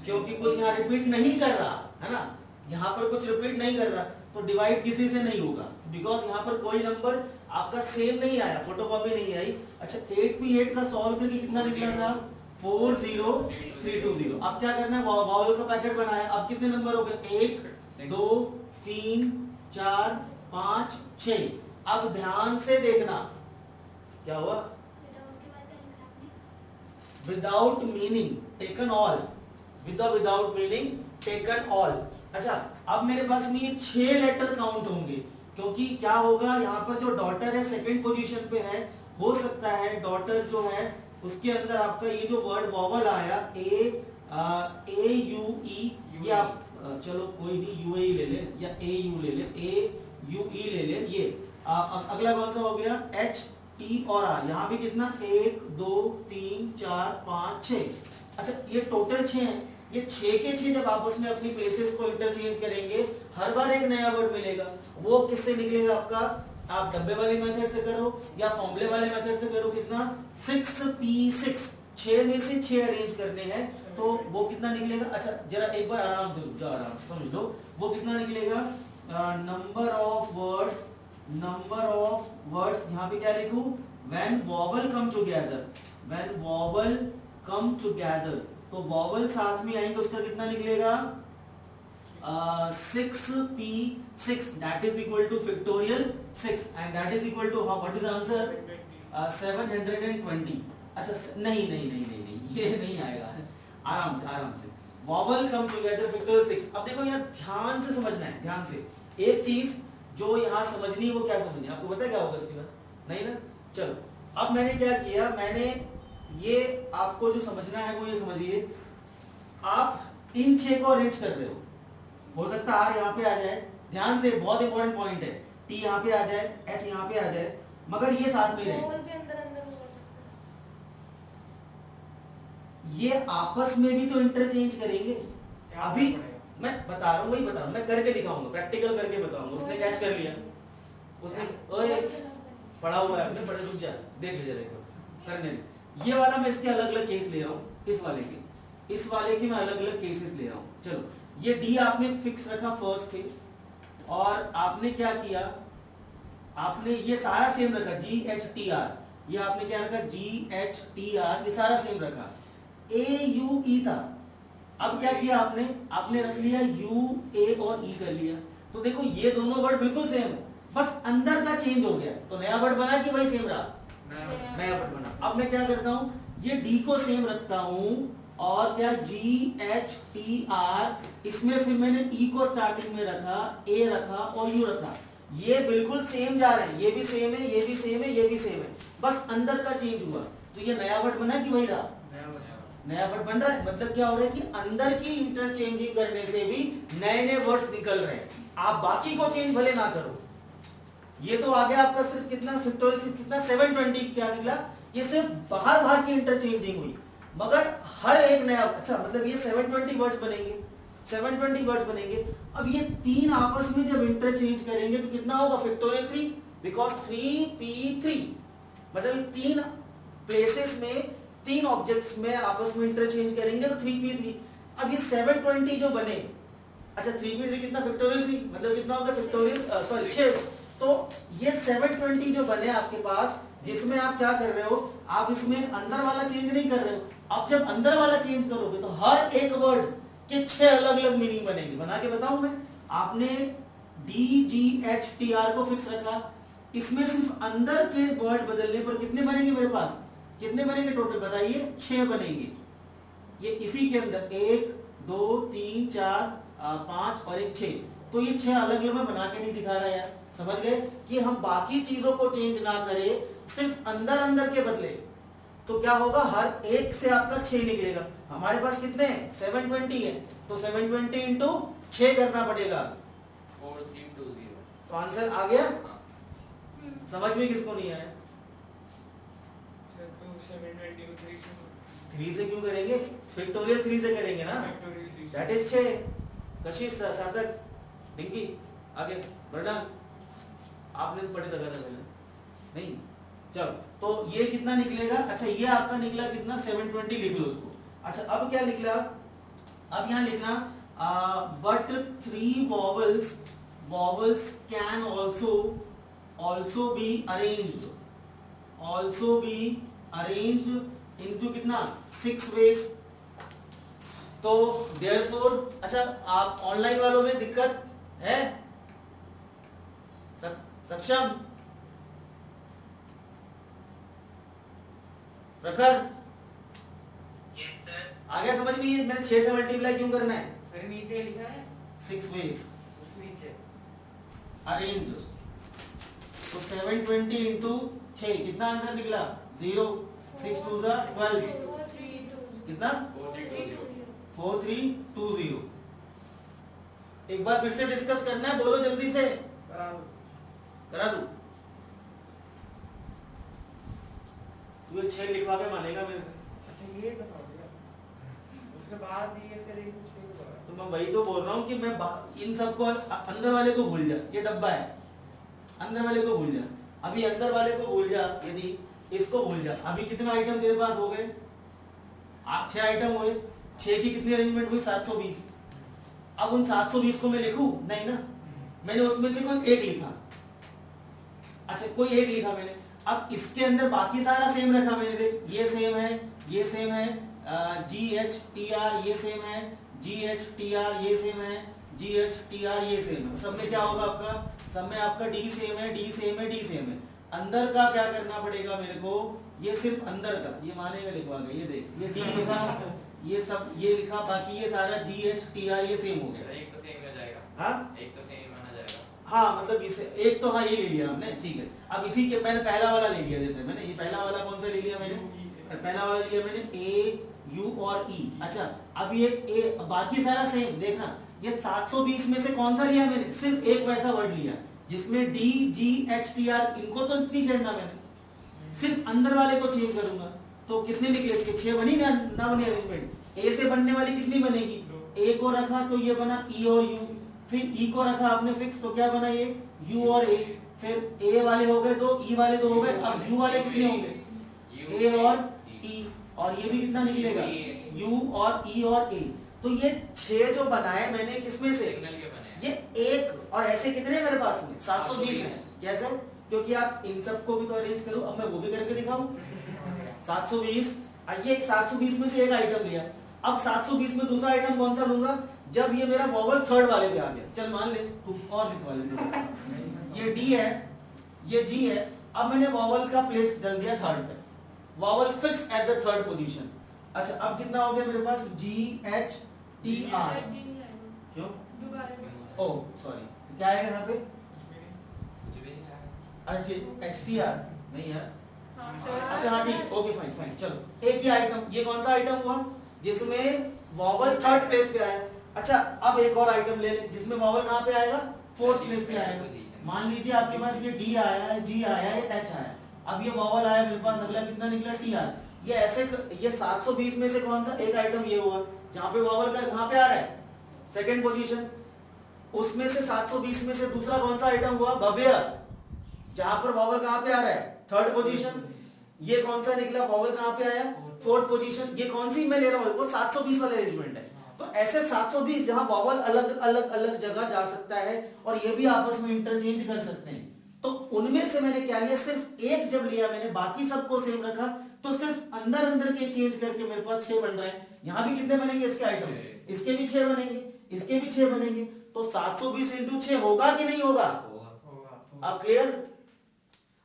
क्योंकि कुछ यहाँ रिपीट नहीं कर रहा है ना यहाँ पर कुछ रिपीट नहीं कर रहा तो डिवाइड किसी से नहीं होगा बिकॉज यहाँ पर कोई नंबर आपका सेम नहीं आया फोटोकॉपी नहीं आई। अच्छा 8p8 का सॉल्व करके कितना निकला था 40320 अब क्या करना है वॉवल का पैकेट बनाया अब कितने नंबर हो गए 1 2 3 4 5 6 अब ध्यान से देखना क्या हुआ without meaning taken all with और विदाउट मीनिंग टेकन ऑल। अच्छा, अब मेरे पास में ये 6 लेटर काउंट होंगे, क्योंकि क्या होगा यहाँ पर जो डॉटर है सेकंड पोजीशन पे है, हो सकता है डॉटर जो है उसके अंदर आपका ये जो वर्ड वॉवल आया ए यू ई, या चलो कोई नहीं यूएई ले ले या ए यू ले ले, ए यू ई ले ले, ये अगला कौन सा हो गया एच टी और आर, यहाँ भी कितना 1 2 3 4 5 6। अच्छा ये टोटल 6 है, ये 6 के 6 जब आपस में अपनी प्लेसेस को इंटरचेंज करेंगे हर बार एक नया वर्ड मिलेगा। वो किससे निकलेगा आपका, आप डब्बे वाले मेथड से करो या फॉर्मूले वाले मेथड से करो, कितना 6p6, 6 में से 6 अरेंज करने हैं तो वो कितना निकलेगा। अच्छा जरा एक बार आराम से रुक जाओ, आराम से समझ लो, वो कितना निकलेगा नंबर ऑफ वर्ड्स, यहाँ पे क्या लिखूं, when vowel come together, when vowel come together, तो वॉवल साथ में आएंगे उसका कितना निकलेगा 6p6, that is equal to factorial 6 and that is equal to what is answer 720। अच्छा नहीं नहीं नहीं नहीं नहीं ये नहीं आएगा, आराम से वॉवल कम टुगेदर फैक्टोरियल 6। अब देखो यहाँ ध्यान से समझना है, ध्यान से एक चीज जो यहाँ समझनी है वो क्या समझनी है, आपको पता है क्या होगा इसके बाद, नहीं ना। चलो अब मैंने क्या किया, मैंने ये आपको जो समझना है वो ये समझिए, आप इन 6 को अरेंज कर रहे हो सकता है आर यहाँ पे आ जाए, ध्यान से बहुत इंपॉर्टेंट पॉइंट है, टी यहाँ पे आ जाए, एच यहाँ पे आ जाए, मगर ये साथ में रहे, वॉवल भी अंदर अंदर हो सकता है। ये आपस में भी तो इंटरचेंज करेंगे। अभी मैं बता रहा हूँ, वही बता रहा हूँ, मैं करके दिखाऊंगा, प्रैक्टिकल करके बताऊंगा। उसने कैच कर लिया, उसने ओए पढ़ा हुआ है आपने, बड़े रुक जा, देख लीजिए, देखो करने दे। ये वाला मैं इसके अलग अलग केस ले रहा हूँ, इस वाले के मैं अलग अलग केसेस ले रहा हूँ। चलो ये डी आपने फिक्स रखा फर्स्ट थिंग, और आपने क्या किया, आपने ये सारा सेम रखा जी एच टी आर, ये आपने क्या रखा जी एच टी आर, ये सारा सेम रखा, ए यू ई था। अब क्या किया आपने रख लिया यू ए और ई कर लिया, तो देखो ये दोनों वर्ड बिल्कुल सेम है, बस अंदर का चेंज हो गया, तो नया वर्ड बना कि वही सेम रहा, नया वर्ड बना। अब मैं क्या करता हूं, ये डी को सेम रखता हूं, और क्या जी एच टी आर, इसमें फिर मैंने ई को स्टार्टिंग में रखा, ए रखा और यू रखा, ये बिल्कुल सेम जा रहे हैं, ये भी सेम है, ये भी सेम है, ये भी सेम है, बस अंदर का चेंज हुआ, तो ये नया वर्ड बना कि वही रहा, नया वर्ड बन रहा है। मतलब क्या हो रहा है कि अंदर की इंटरचेंजिंग करने से भी नए नए वर्ड्स निकल रहे हैं, आप बाकी को चेंज भले ना करो। ये तो आ गया आपका सिर्फ कितना फैक्टोरियल, सिर्फ कितना 720 क्या निकला, ये सिर्फ बाहर की इंटरचेंजिंग हुई, मगर हर एक नया, अच्छा मतलब ये 720 वर्ड्स बनेंगे, 720 वर्ड्स बनेंगे। अब ये 3 आपस में जब इंटरचेंज करेंगे तो कितना होगा फैक्टोरियल 3, बिकॉज 3p3, मतलब ये 3 प्लेसेस में 3 ऑब्जेक्ट्स में आपस में इंटरचेंज करेंगे तो 3p3। अब ये 720 जो बने, अच्छा 3p3 कितना फैक्टोरियल 3, मतलब कितना होगा फैक्टोरियल सॉरी 6, तो ये 720 जो बने आपके पास, जिसमें आप क्या कर रहे हो, आप इसमें अंदर वाला चेंज नहीं कर रहे हो, अब जब अंदर वाला चेंज करोगे तो हर एक वर्ड के 6 अलग अलग मीनिंग बनेंगे। बना के बताऊं मैं, आपने D G H T R को फिक्स रखा, इसमें सिर्फ अंदर के वर्ड बदलने पर कितने बनेंगे मेरे पास, कितने बनेंगे टोटल बताइए, 6 बनेंगे। ये इसी के अंदर 1 2 3 4 5 और एक 6, तो ये 6 अलग अलग मैं बना के नहीं दिखा रहा यार, समझ गए कि हम बाकी चीजों को चेंज ना करें, सिर्फ अंदर के बदले, तो क्या होगा हर एक से आपका 6 निकलेगा। हमारे पास कितने हैं 720 है, तो 720 इंटू 6 करना पड़ेगा, 4320। तो आंसर आ गया। हाँ। समझ में किसको नहीं आया, 3 से क्यों करेंगे, फैक्टोरियल 3 से करेंगे ना, दैट इज 6। कशिश सार्थक डिंकी आगे बढ़ना, आपने पढ़े लगा था पहले नहीं, चलो तो ये कितना निकलेगा, अच्छा ये आपका निकला कितना 720, लिख लो उसको। अच्छा अब क्या निकला, अब यहाँ लिखना but 3 vowels can also be arranged into कितना 6 वेज, तो देयरफॉर, अच्छा आप ऑनलाइन वालों में दिक्कत है, सक्षम प्रखर, आ गया समझ में? ये मैंने 6 से मल्टीप्लाई क्यों करना है? फिर नीचे लिखा है 6 ways उस नीचे अरेंज। तो 720 इंटू 6 कितना आंसर निकला? 0। 6 2 जा 12 कितना? 4320। एक बार फिर से डिस्कस करना है, बोलो जल्दी से। करा दो। करा दूं? तू ये 6 लिखवा के मानेगा मेरे से? अच्छा ये बताओ भैया, उसके बाद ये फिर एक कुछ नहीं होगा। तो मैं वही तो बोल रहा हूँ कि मैं इन सबको अंदर वाले को भूल जा, ये डब्बा है, अंदर वाले को भूल जा। अभी अंदर वाले को भूल जा, यदि इसको भूल जा। अभी कितने आइटम तेरे पास हो गए? 6 आइटम हुए। 6 की कितनी अरेंजमेंट हुई? 720। अब उन 720 को मैं लिखूं? नहीं ना, मैंने उसमें से कोई एक लिखा। अच्छा कोई एक लिखा मैंने। अब इसके अंदर बाकी सारा सेम रखा मैंने। देख ये सेम है, ये सेम है, GHTR ये सेम है, GHTR ये सेम है, GHTR ये सेम है। सब में क्या होगा आपका? सब में आपका D सेम है, D सेम है, D सेम है। अंदर का क्या करना पड़ेगा मेरे को? ये सिर्फ अंदर का, ये मानेगा लिखवा गया। ये देख, ये D लिखा, ये सब ये लिखा, बाकी ये सारा GHTR ये सेम हो गया। एक तो सेम हो जाएगा। हाँ एक तो सेम माना जाएगा। हाँ, मतलब इसे एक तो हाँ ये ले लिया हमने, ठीक है। अब इसी के मैंने पहला वाला ले लिया। जैसे मैंने ये पहला वाला कौन सा ले लिया मैंने? पहला वाला लिया मैंने A, U और E। अच्छा अब ये A, बाकी सारा सेम। देखना ये 720 में से कौन सा लिया मैंने? सिर्फ एक वैसा वर्ड लिया जिसमें D, G, H, T, R, इनको तो नहीं छेड़ना मैंने, सिर्फ अंदर वाले को चेंज करूंगा। तो कितने निकले इसके? 6 बनी ना बनी अरेंजमेंट? A से बनने वाली कितनी बनेगी? A को रखा तो ये बना E और U, फिर E को रखा आपने फिक्स तो क्या बना? ये U और A। फिर A वाले हो गए 2, E वाले 2 हो गए। अब U वाले कितने होंगे? A और E, और ये भी कितना निकलेगा? U और E और A। तो ये 6 जो बनाए मैंने किसमें से? सिंगल के बने। ये एक, और ऐसे कितने मेरे पास में? 720 है। कैसे? क्योंकि आप इन सबको भी तो अरेंज करो। अब मैं वो भी करके दिखाऊं। 720, ये 720 में से एक आइटम लिया। अब 720 में दूसरा आइटम कौन सा लूंगा? जब ये मेरा वॉवल थर्ड वाले पे आ गया। चल मान ले तू और लिखवा ले। ये D है, ये G है। अब मैंने वॉवल का प्लेस डाल दिया थर्ड पे, vowel fix at the third position. अच्छा अब कितना हो गया मेरे पास? GHTR। क्यों? ओह सॉरी, तो क्या आएगा यहाँ पे? कुछ भी नहीं आएगा। अच्छा HTR नहीं यार। अच्छा हाँ हाँ ठीक, ओके फाइन फाइन। चलो एक ही आइटम, ये कौन सा आइटम हुआ जिसमें वॉवल थर्ड प्लेस पे आया? अच्छा अब एक और आइटम ले ले जिसमें वॉवल कहाँ पे आएगा? फोर्थ प्लेस पे आएगा। मान लीजिए आपके पास ये D आया है, G आया है, H आया। अब ये वॉवल आया मेरे पास, अगला कितना निकला? TR। ये ऐसे ये 720 में से कौन सा एक आइटम ये हुआ जहाँ पे वॉवल का कहाँ पे आ रहा है? Second position. उसमें से 720 में से दूसरा कौन सा आइटम हुआ? भव्य, जहां पर वॉवल कहां पे आ रहा है? Third position. ये कौन सा निकला? वॉवल कहां पे आया? Fourth position. ये कौन सी मैं ले रहा हूं? वो 720 वाला अरेंजमेंट है। तो ऐसे 720 जहां वॉवल अलग अलग अलग जगह जा सकता है और ये भी आपस में इंटरचेंज कर सकते हैं। तो उनमें से मैंने क्या लिया? सिर्फ एक जब लिया मैंने, बाकी सबको सेम रखा, तो सिर्फ अंदर अंदर के चेंज करके मेरे पास 6 बन रहे हैं। यहां भी कितने बनेंगे इसके आइटम? इसके भी 6 बनेंगे, इसके भी 6 बनेंगे। तो 720 इंटू 6 होगा कि नहीं होगा? होगा। अब क्लियर?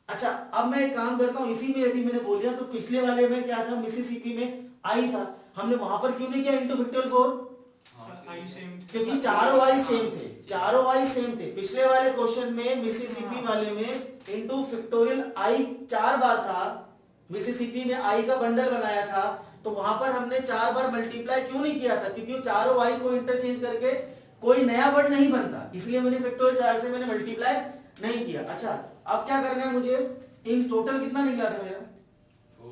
अच्छा अब मैं एक काम करता हूं, इसी में यदि मैंने बोल दिया तो पिछले वाले में क्या था? मिसिसिपी में आई था, हमने वहां पर क्यों नहीं किया इंटू फैक्टोरियल 4? क्योंकि चारों वाई सेम थे, चारों वाई सेम थे। पिछले वाले क्वेश्चन में मिसिसिपी वाले में इंटू फैक्टोरियल आई 4 बार था। मिसिसिपी में आई का बंडल बनाया था, तो वहां पर हमने 4 बार मल्टीप्लाई क्यों नहीं किया था? क्योंकि चारों वाई को इंटरचेंज करके कोई नया वर्ड नहीं बनता, इसलिए मैंने फैक्टोरियल 4 से मैंने मल्टीप्लाई नहीं किया। अच्छा अब क्या करना है मुझे? इन टोटल कितना निकला था मेरा?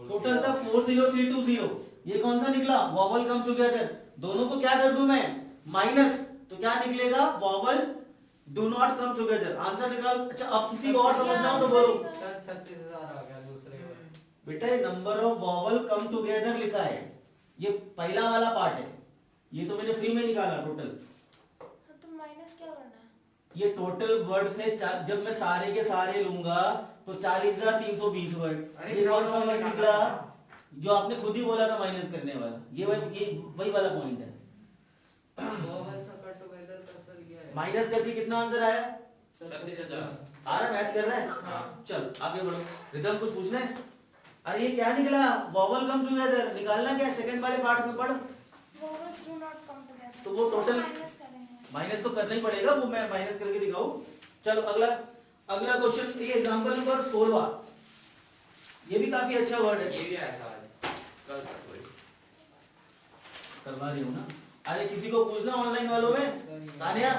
टोटल था 40320। ये कौन सा निकला? Vowel come together. दोनों को क्या कर दूं मैं? माइनस। तो क्या निकलेगा? Vowel do not come together. Answer निकाल। अच्छा अब किसी को और समझना हो तो बोलो। सर 36,000 आ गया दूसरे में। बेटा number of vowel come together लिखा है, ये पहला वाला पार्ट है। ये तो मैंने फ्री में निकाला टोटल। तो माइनस क्या करना है? ये टोटल वर्ड थे। जब मैं सारे के सारे लूंगा तो 40,320 वर्ड। ये कौन सा वर्ड निकला? जो आपने खुद ही बोला था माइनस करने वाला, ये वही वाला पॉइंट है। माइनस करके कितना आंसर आया? 36,000। आ रहा, मैच कर रहा है? चल आगे बढ़ो। रिदम कुछ पूछना है? अरे ये क्या निकला? वॉवल कम टुगेदर निकालना क्या? सेकंड वाले पार्ट में पढ़। Vowels do not come together. तो वो total- माइनस करेंगे. माइनस तो करना ही पड़ेगा, वो मैं माइनस करके दिखाऊं। चलो अगला अगला क्वेश्चन, ये एग्जांपल नंबर 16। ये भी काफी अच्छा वर्ड है। ये भी आया था आज कल तक कोई करवा रही हूँ ना। अरे किसी को पूछना ऑनलाइन वालों में, तानिया।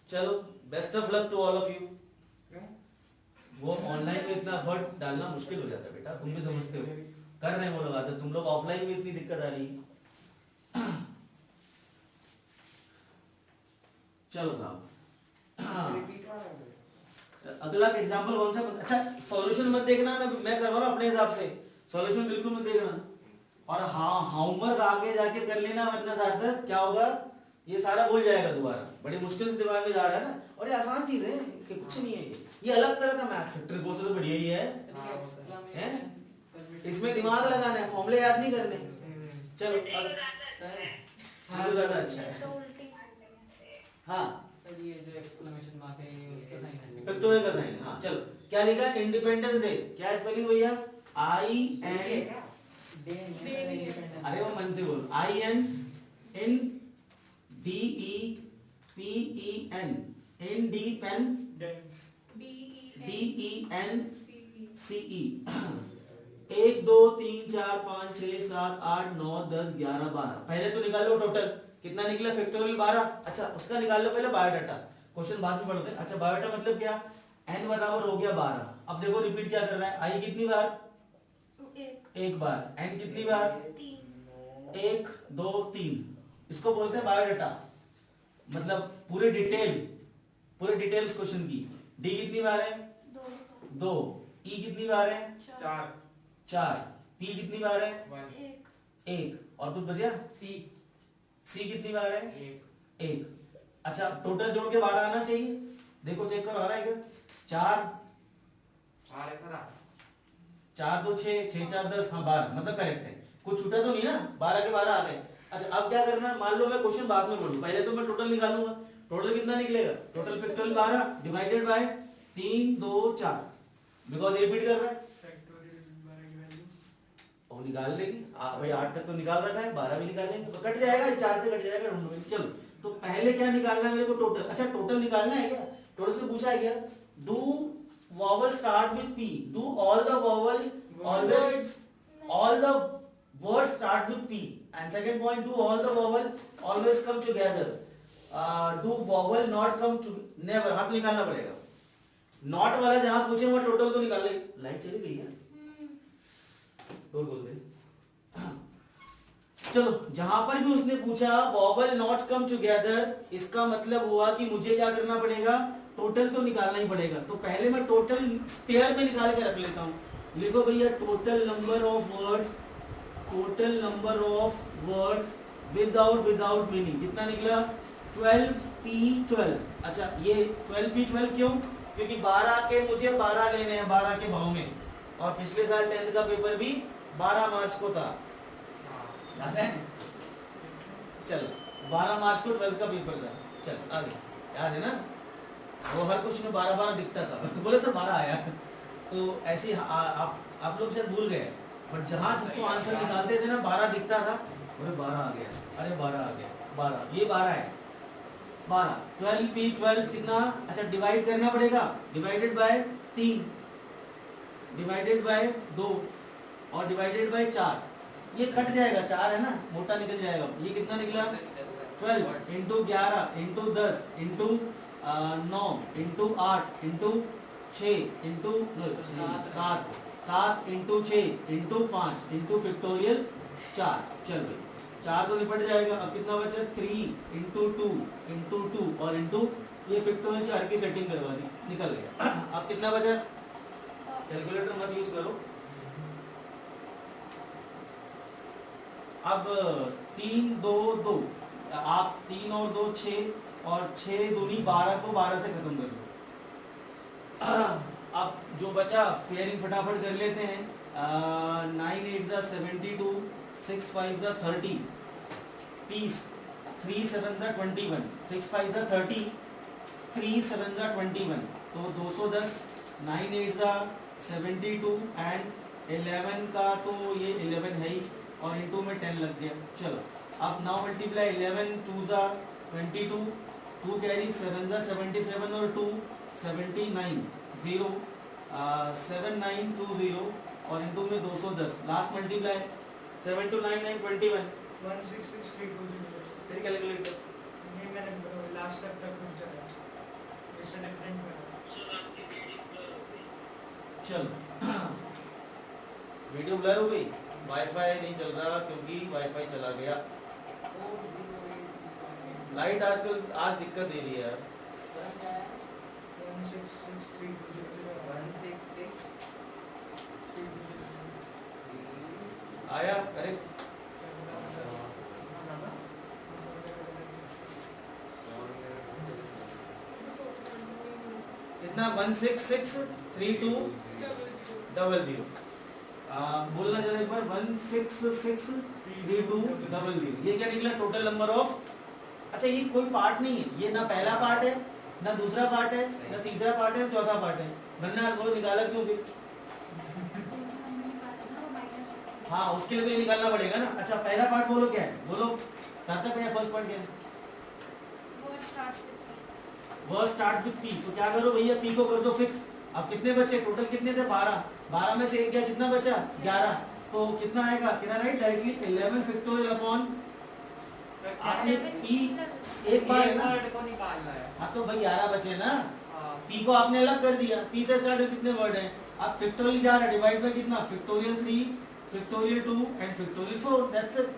चलो best of luck to all of you. वो ऑनलाइन में इतना एफर्ट डालना मुश्किल हो जाता है बेटा, तुम भी समझते हो। कर रहे हैं वो लोग आते, तुम लोग ऑफलाइन में इतनी दिक्कत आ रही है। चलो साहब, रिपीट वाला है। अगला एग्जांपल कौन सा? अच्छा सॉल्यूशन मत देखना, मैं करवा रहा हूँ अपने हिसाब से, सॉल्यूशन बिल्कुल मत देखना। और हाँ होमवर्क आगे जाके कर लेना, वरना सार्थक क्या होगा, ये सारा भूल जाएगा दोबारा। बड़ी मुश्किल से दिमाग में जा रहा है ना, और ये आसान चीज है कि कुछ नहीं है ये अलग तरह का मैथ्स है। ट्रिक से तो बढ़िया ही है, इसमें दिमाग लगाना है, फॉर्मूले याद नहीं करने। चलो ज्यादा अच्छा है। तो उल्टी हो गई. हाँ सर ये जो एक्सक्लेमेशन मार्क है ये उसका साइन है। फैक्टोरियल का साइन है। हाँ चलो, क्या लिखा है? Independence day. क्या स्पेलिंग भैया? आई एन, अरे वो मन से बोलो, I N in D E P E N, independence, D E N C E. 1 2 3 4 5 6 7 8 9 10 11 12। पहले तो निकाल लो टोटल कितना निकला, फैक्टोरियल 12। अच्छा उसका निकाल लो पहले बायोडाटा, क्वेश्चन बाद में पढ़ते हैं। अच्छा बायोडाटा मतलब क्या? n बराबर हो गया 12। अब देखो रिपीट क्या कर रहा है, आई कितनी बार? एक बार। n कितनी बार? 3. 1 2 3। इसको बोलते हैं बायोडाटा, मतलब पूरे डिटेल्स क्वेश्चन की। डी कितनी बार है? 2। ई कितनी बार है? 4। पी कितनी बार है? 1। और कुछ बचा? सी कितनी बार है? 1। अच्छा टोटल जोड़ के 12 आना चाहिए, देखो चेक करो आ रहा है क्या? 4 4 2 6 6 4 10, हाँ 12 मतलब करेक्ट है। कुछ छूटा तो नहीं ना? 12 के 12 आ गए। अच्छा अब क्या करना है, मान लो मैं क्वेश्चन बाद में बोलूं, पहले तो मैं टोटल निकालूंगा। टोटल कितना निकलेगा? Total factorial 12 divided by 3 2 4, because repeat कर रहा है और निकाल लेंगे। भाई 8 तक तो निकाल रखा है, 12 भी निकाल लेंगे तो कट जाएगा, 4 से कट जाएगा। चलो तो पहले क्या निकालना है मेरे को? टोटल। अच्छा टोटल निकालना है क्या? टोटल से पूछा है क्या? Do vowel start with P, do all the vowel always, all the word start with P, and second point, do all the vowel always come together, do vowel not come to never. हाथ निकालना पड़ेगा। Not वाला जहां पूछे वहां total तो निकाल ले। लाइट चली गई है, बोल दे। चलो जहां पर भी उसने पूछा वॉवल नॉट कम टुगेदर, इसका मतलब हुआ कि मुझे क्या करना पड़ेगा? टोटल तो निकालना ही पड़ेगा। तो पहले मैं टोटल पेयर में निकाल के रख लेता हूं। लिखो भैया total number of words, total number of words without meaning कितना निकला? 12p12। अच्छा ये 12p12 क्यों? क्योंकि 12 के मुझे 12 लेने हैं 12 के भाव में, और पिछले साल 10th का पेपर भी 12 मार्च को था, याद है? चलो 12 मार्च को 12th का पेपर था। चल आगे याद है ना? वो हर कुछ में 12 दिखता था। बोले सर 12 आया, तो ऐसे आप लोग शायद भूल गए, बट जहां सबको आंसर निकालते थे ना 12 दिखता था, बोले 12 आ गया, अरे 12 आ गया, 12 ये 12 है, 12। 12p12 कितना? अच्छा डिवाइड करना पड़ेगा, डिवाइडेड बाय 3, डिवाइडेड बाय 2 और डिवाइडेड बाय 4। ये कट जाएगा, 4 है ना, मोटा निकल जाएगा। ये कितना निकला? 12 into 11 into 10 into 9 into 8 into 6 into 7 into 6 into 5 into factorial 4। चल भाई 4 तो निपट जाएगा। अब कितना बचा? 3 इंटू 2 इंटू 2 और इंटू ये फैक्टोरियल 4 की सेटिंग करवा दी, निकल गया। अब कितना बचा? कैलकुलेटर मत यूज करो। अब 3 2 2, आप 3 और 2 6 और 6 दूनी 12 को 12 से खत्म कर दो। अब जो बचा पेयरिंग फटाफट कर लेते हैं। 9 8 72, 6 5 30, 30, 3 7 21, 6 5 30, 3 7 21, तो 210, 9 8 72 एंड 11 का तो ये 11 है ही और इनटू में 10 लग गया। चलो अब नाउ मल्टीप्लाई 11 2 जा 22, 2 कैरी 7 जा 77 और 2 79 0 7920 और इनटू में 210। लास्ट मल्टीप्लाई 7 2 9 9 21 166,320 फिर कैलकुलेटर ये मैंने लास्ट स्टेप तक पहुंचा है इससे डिफरेंट में चलो वीडियो ब्लर हो गई, वाईफाई नहीं चल रहा क्योंकि वाईफाई चला गया। लाइट आजकल आज दिक्कत दे रही है यार। 166,320 आया करेक्ट। इतना 1663200 बोलना जरा एक बार 1663200 ये क्या निकला टोटल नंबर ऑफ। अच्छा ये कोई पार्ट नहीं है, ये ना पहला पार्ट है ना दूसरा पार्ट है ना तीसरा पार्ट है ना चौथा पार्ट है। वरना यार बोलो निकाला क्यों फिर। हाँ उसके लिए तो ये निकालना पड़ेगा ना। अच्छा पहला पार्ट बोलो क्या है, बोलो सार्थक भैया फर्स्ट पार्ट क्या है। वर्ड स्टार्ट विद पी, तो क्या करो भैया पी को कर दो फिक्स। अब कितने बचे टोटल कितने थे 12, 12 में से एक गया कितना बचा 11, तो कितना आएगा कितना राइट डायरेक्टली 11 फैक्टोरियल अपॉन आपने पी एक बार है ना वर्ड को निकालना है। हाँ तो भाई 11 बचे ना, हाँ। पी को आपने अलग कर दिया, पी से स्टार्ट कितने वर्ड हैं। अब फैक्टोरियल 11 डिवाइड बाय कितना factorial 3 factorial 2 and factorial 4 that's it.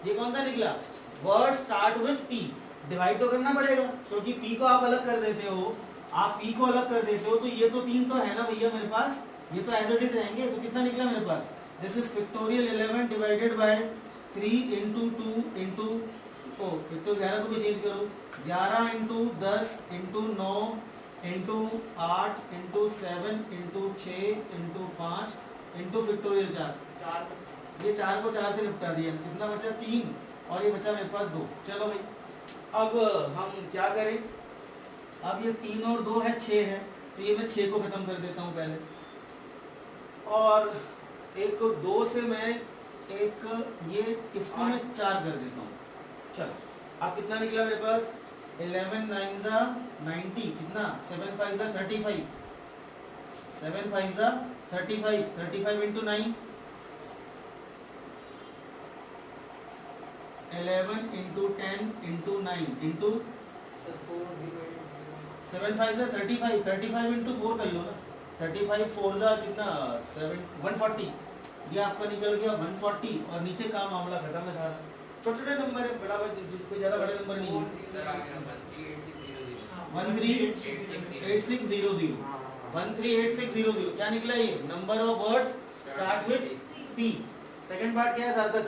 ये कौन सा निकला word start with P. Divide तो करना पड़ेगा क्योंकि पी को आप अलग कर देते हो, आप पी को अलग कर देते हो तो ये तो 3 तो है ना भैया मेरे पास, ये तो एज इट इज रहेंगे। तो कितना निकला मेरे पास this is factorial 11 divided by 3 into 2 into ओ फिर तो 11 को भी चेंज करो 11 into 10 into 9 into 8 into 7 into 6 into 5 into factorial 4। ये 4 को 4 से निपटा दिया, कितना बचा 3 और ये बचा मेरे पास 2। चलो भाई अब हम क्या करें, अब ये 3 और 2 है 6 है, तो ये मैं 6 को खत्म कर देता हूँ पहले और एक 2 से मैं एक ये इसको मैं 4 कर देता हूँ। चलो अब कितना निकला मेरे पास 11 9 जा 90 कितना 7 5 जा 35 7 5 जा 35 35 into 9 11 into 10 into 9 into 7 5 जा 35 35 into 4 कर लो ना 35 4 जा कितना 140 ये आपका निकल गया 140 और नीचे का मामला खत्म है सारा। छोटे छोटे नंबर है, बड़ा कोई ज्यादा बड़े नंबर नहीं है। 138600 138600 क्या निकला ये number of words start with P. Second part क्या है सार्थक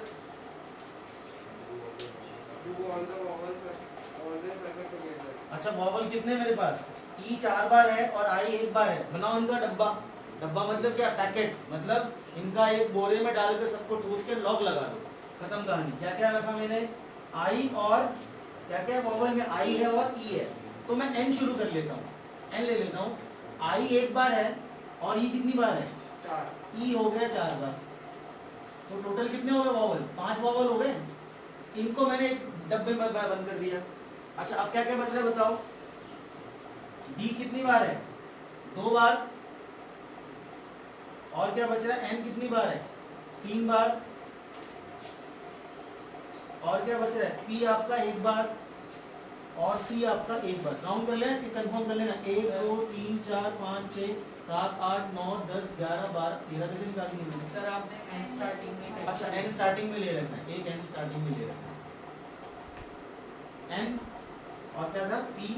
अच्छा वॉवल कितने मेरे पास ई 4 बार है और आई 1 बार है। बनाओ इनका डब्बा, डब्बा मतलब क्या पैकेट, मतलब इनका एक बोरे में डाल के सबको ठूस के लॉक लगा दो, खत्म कहानी। क्या क्या रखा मैंने आई और क्या क्या वॉवल में आई है और ई है, तो मैं एन शुरू कर लेता हूँ, एन ले लेता हूँ। आई 1 बार है और ई कितनी बार है 4, ई हो गया 4 बार, तो टोटल कितने हो गए वॉवल 5 वॉवल हो गए। इनको मैंने एक डब्बे में बंद कर दिया। अच्छा अब क्या क्या बच रहा है बताओ, डी कितनी बार है 2 बार और क्या बच रहा है एन कितनी बार है 3 बार और क्या बच रहा है पी आपका 1 बार और सी आपका 1 बार। काउंट कर लेना कि कंफर्म कर लेना 1 2 3 4 5 6 7 8 9 10 11 12 13 कैसे निकाली है सर आपने एन स्टार्टिंग में अच्छा एन स्टार्टिंग में ले रखना है, एक एन स्टार्टिंग में ले रखना है एन और क्या था पी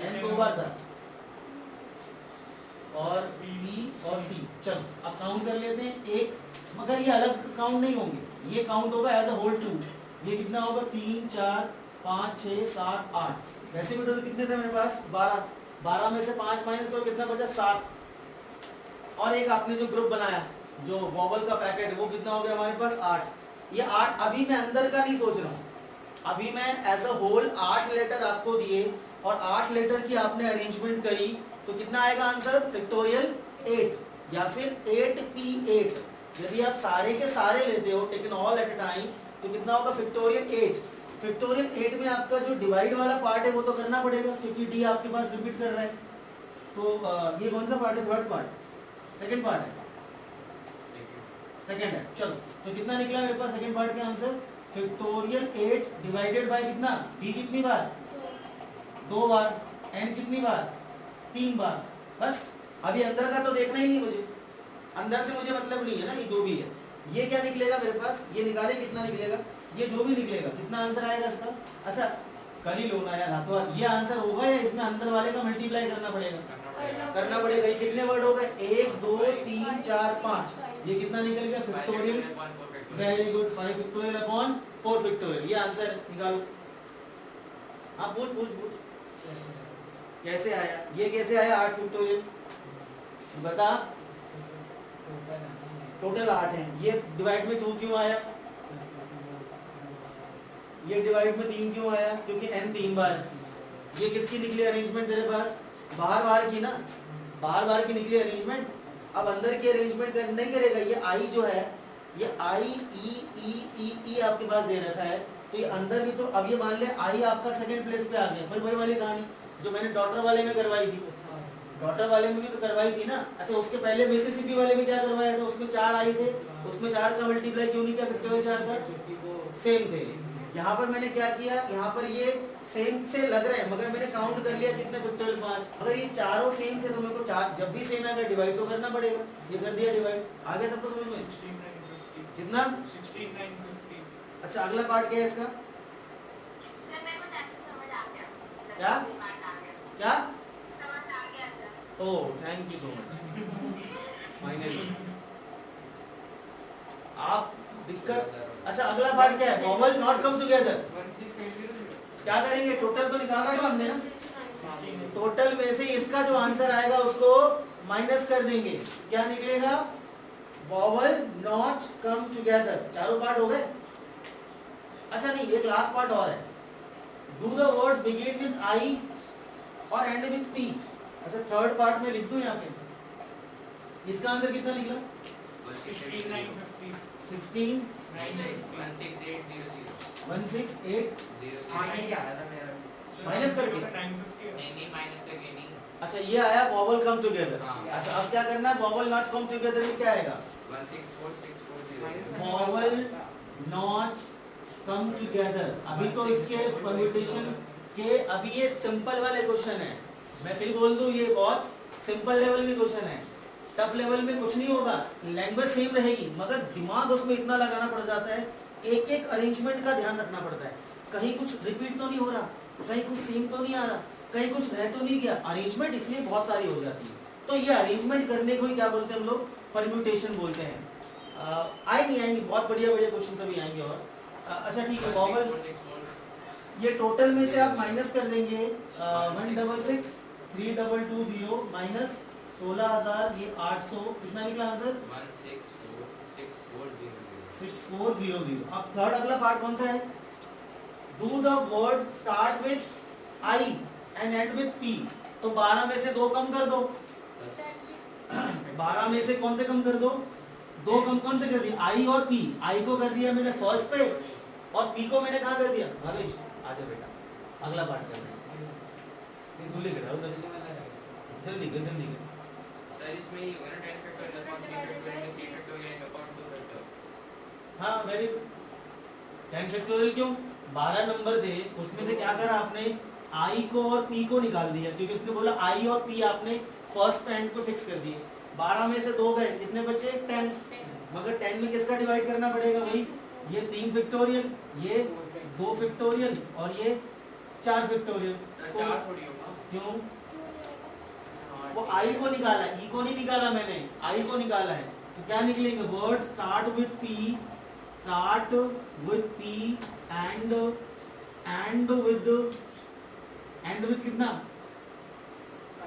एन 2 बार था और बी और सी। चलो अब काउंट कर लेते हैं एक, मगर ये अलग काउंट नहीं होंगे, ये काउंट होगा एज अ होल 2। ये कितना होगा 3 4 5 6 7 8 वैसे भी टोटल कितने थे मेरे पास 12, 12 में से 5 माइनस करो कितना बचा 7 और एक आपने जो ग्रुप बनाया जो वॉवल का पैकेट वो कितना हो गया हमारे पास 8। ये 8 अभी मैं अंदर का नहीं सोच रहा हूँ, अभी मैं एज अ होल 8 लेटर आपको दिए और 8 लेटर की आपने अरेंजमेंट करी तो कितना आएगा आंसर फैक्टोरियल 8 या फिर 8p8। यदि आप सारे के सारे लेते हो taken all at a time तो कितना होगा फैक्टोरियल 8। फैक्टोरियल 8 में आपका जो डिवाइड वाला पार्ट है वो तो करना पड़ेगा क्योंकि डी आपके पास रिपीट कर रहा है। तो ये कौन सा पार्ट है? थर्ड पार्ट, सेकंड पार्ट है, सेकंड है। चलो तो कितना निकला मेरे पास सेकंड पार्ट का आंसर? फैक्टोरियल 8 डिवाइडेड बाय कितना? डी कितनी बार? 2 बार। एन कितनी बार? 3 बार। बस अभी अंदर का तो देखना ही नहीं मुझे, अंदर से मुझे मतलब नहीं है ना, ये जो भी है। ये क्या निकलेगा मेरे पास? ये निकाले कितना निकलेगा? ये जो भी निकलेगा कितना आंसर आएगा इसका? अच्छा कर ही लो ना यार, तो ये आंसर होगा या इसमें अंदर वाले का मल्टीप्लाई करना पड़ेगा? करना पड़ेगा। ये कितने वर्ड हो गए? 1 2 3 4 5। ये कितना निकल गया? Factorial. Very good, 5 factorial upon 4 factorial. ये आंसर निकालो। हाँ पूछ पूछ पूछ कैसे आया? ये कैसे आया 8 फैक्टोरियल? बता। टोटल 8 है। ये डिवाइड में 2 क्यों आया? ये डिवाइड में 3 क्यों आया? क्योंकि n 3 बार। ये किसकी निकली अरेंजमेंट तेरे पास? बाहर बाहर की ना, बाहर बाहर की निकली अरेंजमेंट। अब अंदर की अरेंजमेंट नहीं करेगा। ये i जो है, ये i e e e e आपके पास दे रखा है, तो ये अंदर भी। तो अब ये मान ले i आपका सेकंड प्लेस पे आ गया। फिर वही वाली कहानी जो मैंने डॉटर वाले में करवाई थी। डॉटर वाले में भी तो करवाई थी ना। अच्छा उसके पहले मिसिसिपी वाले में क्या करवाया था? उसमें 4 आई थे, उसमें 4 का मल्टीप्लाई क्यों नहीं किया? फैक्टोरियल 4 का सेम थे। यहाँ पर मैंने क्या किया? यहाँ पर ये सेम से लग रहे हैं मगर मैंने काउंट कर लिया कितने फैक्टोरियल 5। अगर ये चारों सेम थे तो मेरे को 4 जब भी सेम आएगा डिवाइड तो करना पड़ेगा। ये कर दिया डिवाइड। आ गया सबको समझ में? कितना? 16 9 50। अच्छा अगला पार्ट क्या है इसका? क्या क्या? Oh thank you so much. Finally आप दिक्कत। अच्छा अगला पार्ट क्या है? Vowel not come together. क्या करेंगे? टोटल तो निकाल रहे हो हमने ना। टोटल में से इसका जो आंसर आएगा उसको माइनस कर देंगे। क्या निकलेगा? Vowel not come together. चारों पार्ट हो गए। अच्छा नहीं, एक लास्ट पार्ट और है। Do the words begin with I और एंड विद पी। अच्छा थर्ड पार्ट में लिख दूं यहाँ पे। इसका आंसर कितना निकला? 16 9 50। 16 168 आगे क्या आया था मेरा? माइनस करके? 9 50। नहीं माइनस करके नहीं। अच्छा ये आया वॉवल कम टुगेदर। हाँ। अच्छा अब क्या करना है? वॉवल नॉट कम टुगेदर में क्या आएगा? 164640। Vowel not come together. अभी तो इसके परम्यूटेशन के अभी ये सिंपल वाले क्वेश्चन है। मैं फिर बोल दूं ये बहुत सिंपल लेवल में क्वेश्चन है। टफ लेवल में कुछ नहीं होगा, लैंग्वेज सेम रहेगी मगर दिमाग उसमें इतना लगाना पड़ जाता है। एक एक अरेंजमेंट का ध्यान रखना पड़ता है। कहीं कुछ रिपीट तो नहीं हो रहा, कहीं कुछ सेम तो नहीं आ रहा, कहीं कुछ रह तो नहीं गया। अरेंजमेंट इसलिए बहुत सारी हो जाती है। तो ये अरेंजमेंट करने को ही क्या बोलते हैं हम लोग? परम्यूटेशन बोलते हैं। आएंगे बहुत बढ़िया बढ़िया क्वेश्चन अभी आएंगे। और अच्छा ठीक है, वॉवल ये टोटल में से आप माइनस कर देंगे 166 3220 माइनस 16,000 ये 800 कितना निकला आंसर? 6400। अब थर्ड अगला पार्ट कौन सा है? Do the word start with I and and with P. तो 12 में से 2 कम कर दो। 12 में से कौन से कम कर दो? 2 कम कौन से कर दिए? आई और पी। आई को कर दिया मैंने फर्स्ट पे और पी को मैंने कहाँ कर दिया? भावेश आजा बेटा अगला पार्ट कर जल्दी कर जल्दी कर जल्दी कर। सर इसमें ये 10 factorial upon 3 factorial 3 factorial upon 2 factorial. हाँ वेरी 10 फैक्टोरियल क्यों? 12 नंबर थे उसमें से क्या करा आपने? आई को और पी को निकाल दिया क्योंकि उसने बोला आई और पी आपने फर्स्ट एंड को फिक्स कर दिए। 12 में से 2 गए, कितने बचे? 10। मगर 10 में किसका डिवाइड करना पड़ेगा? वही ये 3 फैक्टोरियल, ये 2 फैक्टोरियल और ये 4 फैक्टोरियल। सर 4 थोड़ी होगा। क्यों? वो आई को निकाला है, ई को नहीं निकाला मैंने, आई को निकाला है। तो क्या निकलेंगे? Word start with P end with कितना?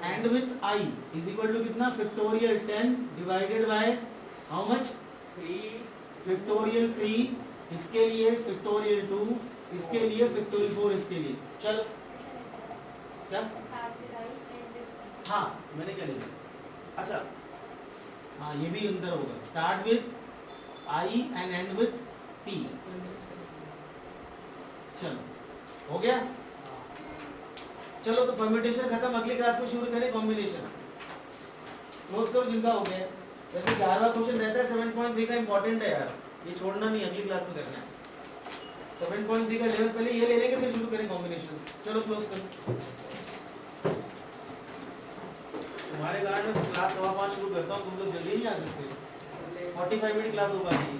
End with I is equal to कितना? Factorial 10 divided by how much? 3 factorial 3 इसके लिए, फैक्टोरियल 2 इसके लिए, फैक्टोरियल 4 इसके लिए। चलो क्या? हाँ मैंने क्या लिखा, अच्छा हाँ ये भी अंदर होगा, start with I and and with P. चलो हो गया, चलो तो परम्यूटेशन खत्म, अगली क्लास में शुरू करें कॉम्बिनेशन। क्लोज करो जिनका हो गया। वैसे 11वां क्वेश्चन रहता है 7.3 का, इंपॉर्टेंट है यार, ये छोड़ना नहीं, अगली क्लास में करना है। 7.3 का लेवल पहले ये ले लेंगे, फिर शुरू करें कॉम्बिनेशन। चलो क्लोज करो। तुम्हारे कारण मैं क्लास 5:15 शुरू करता हूँ, तुम लोग जल्दी नहीं आ सकते, 45 मिनट क्लास हो पाएगी।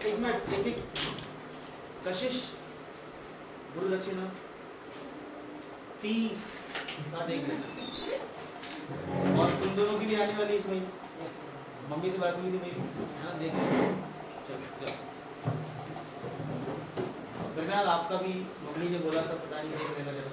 एक मिनट, एक कशिश गुरु दक्षिणा फीस का देख लेना, और तुम दोनों की भी आने वाली इसमें, मम्मी से बात हुई थी मेरी, है ना, देख लेना। चलो फिलहाल आपका भी मम्मी ने बोला था, पता नहीं, देख लेना जरा।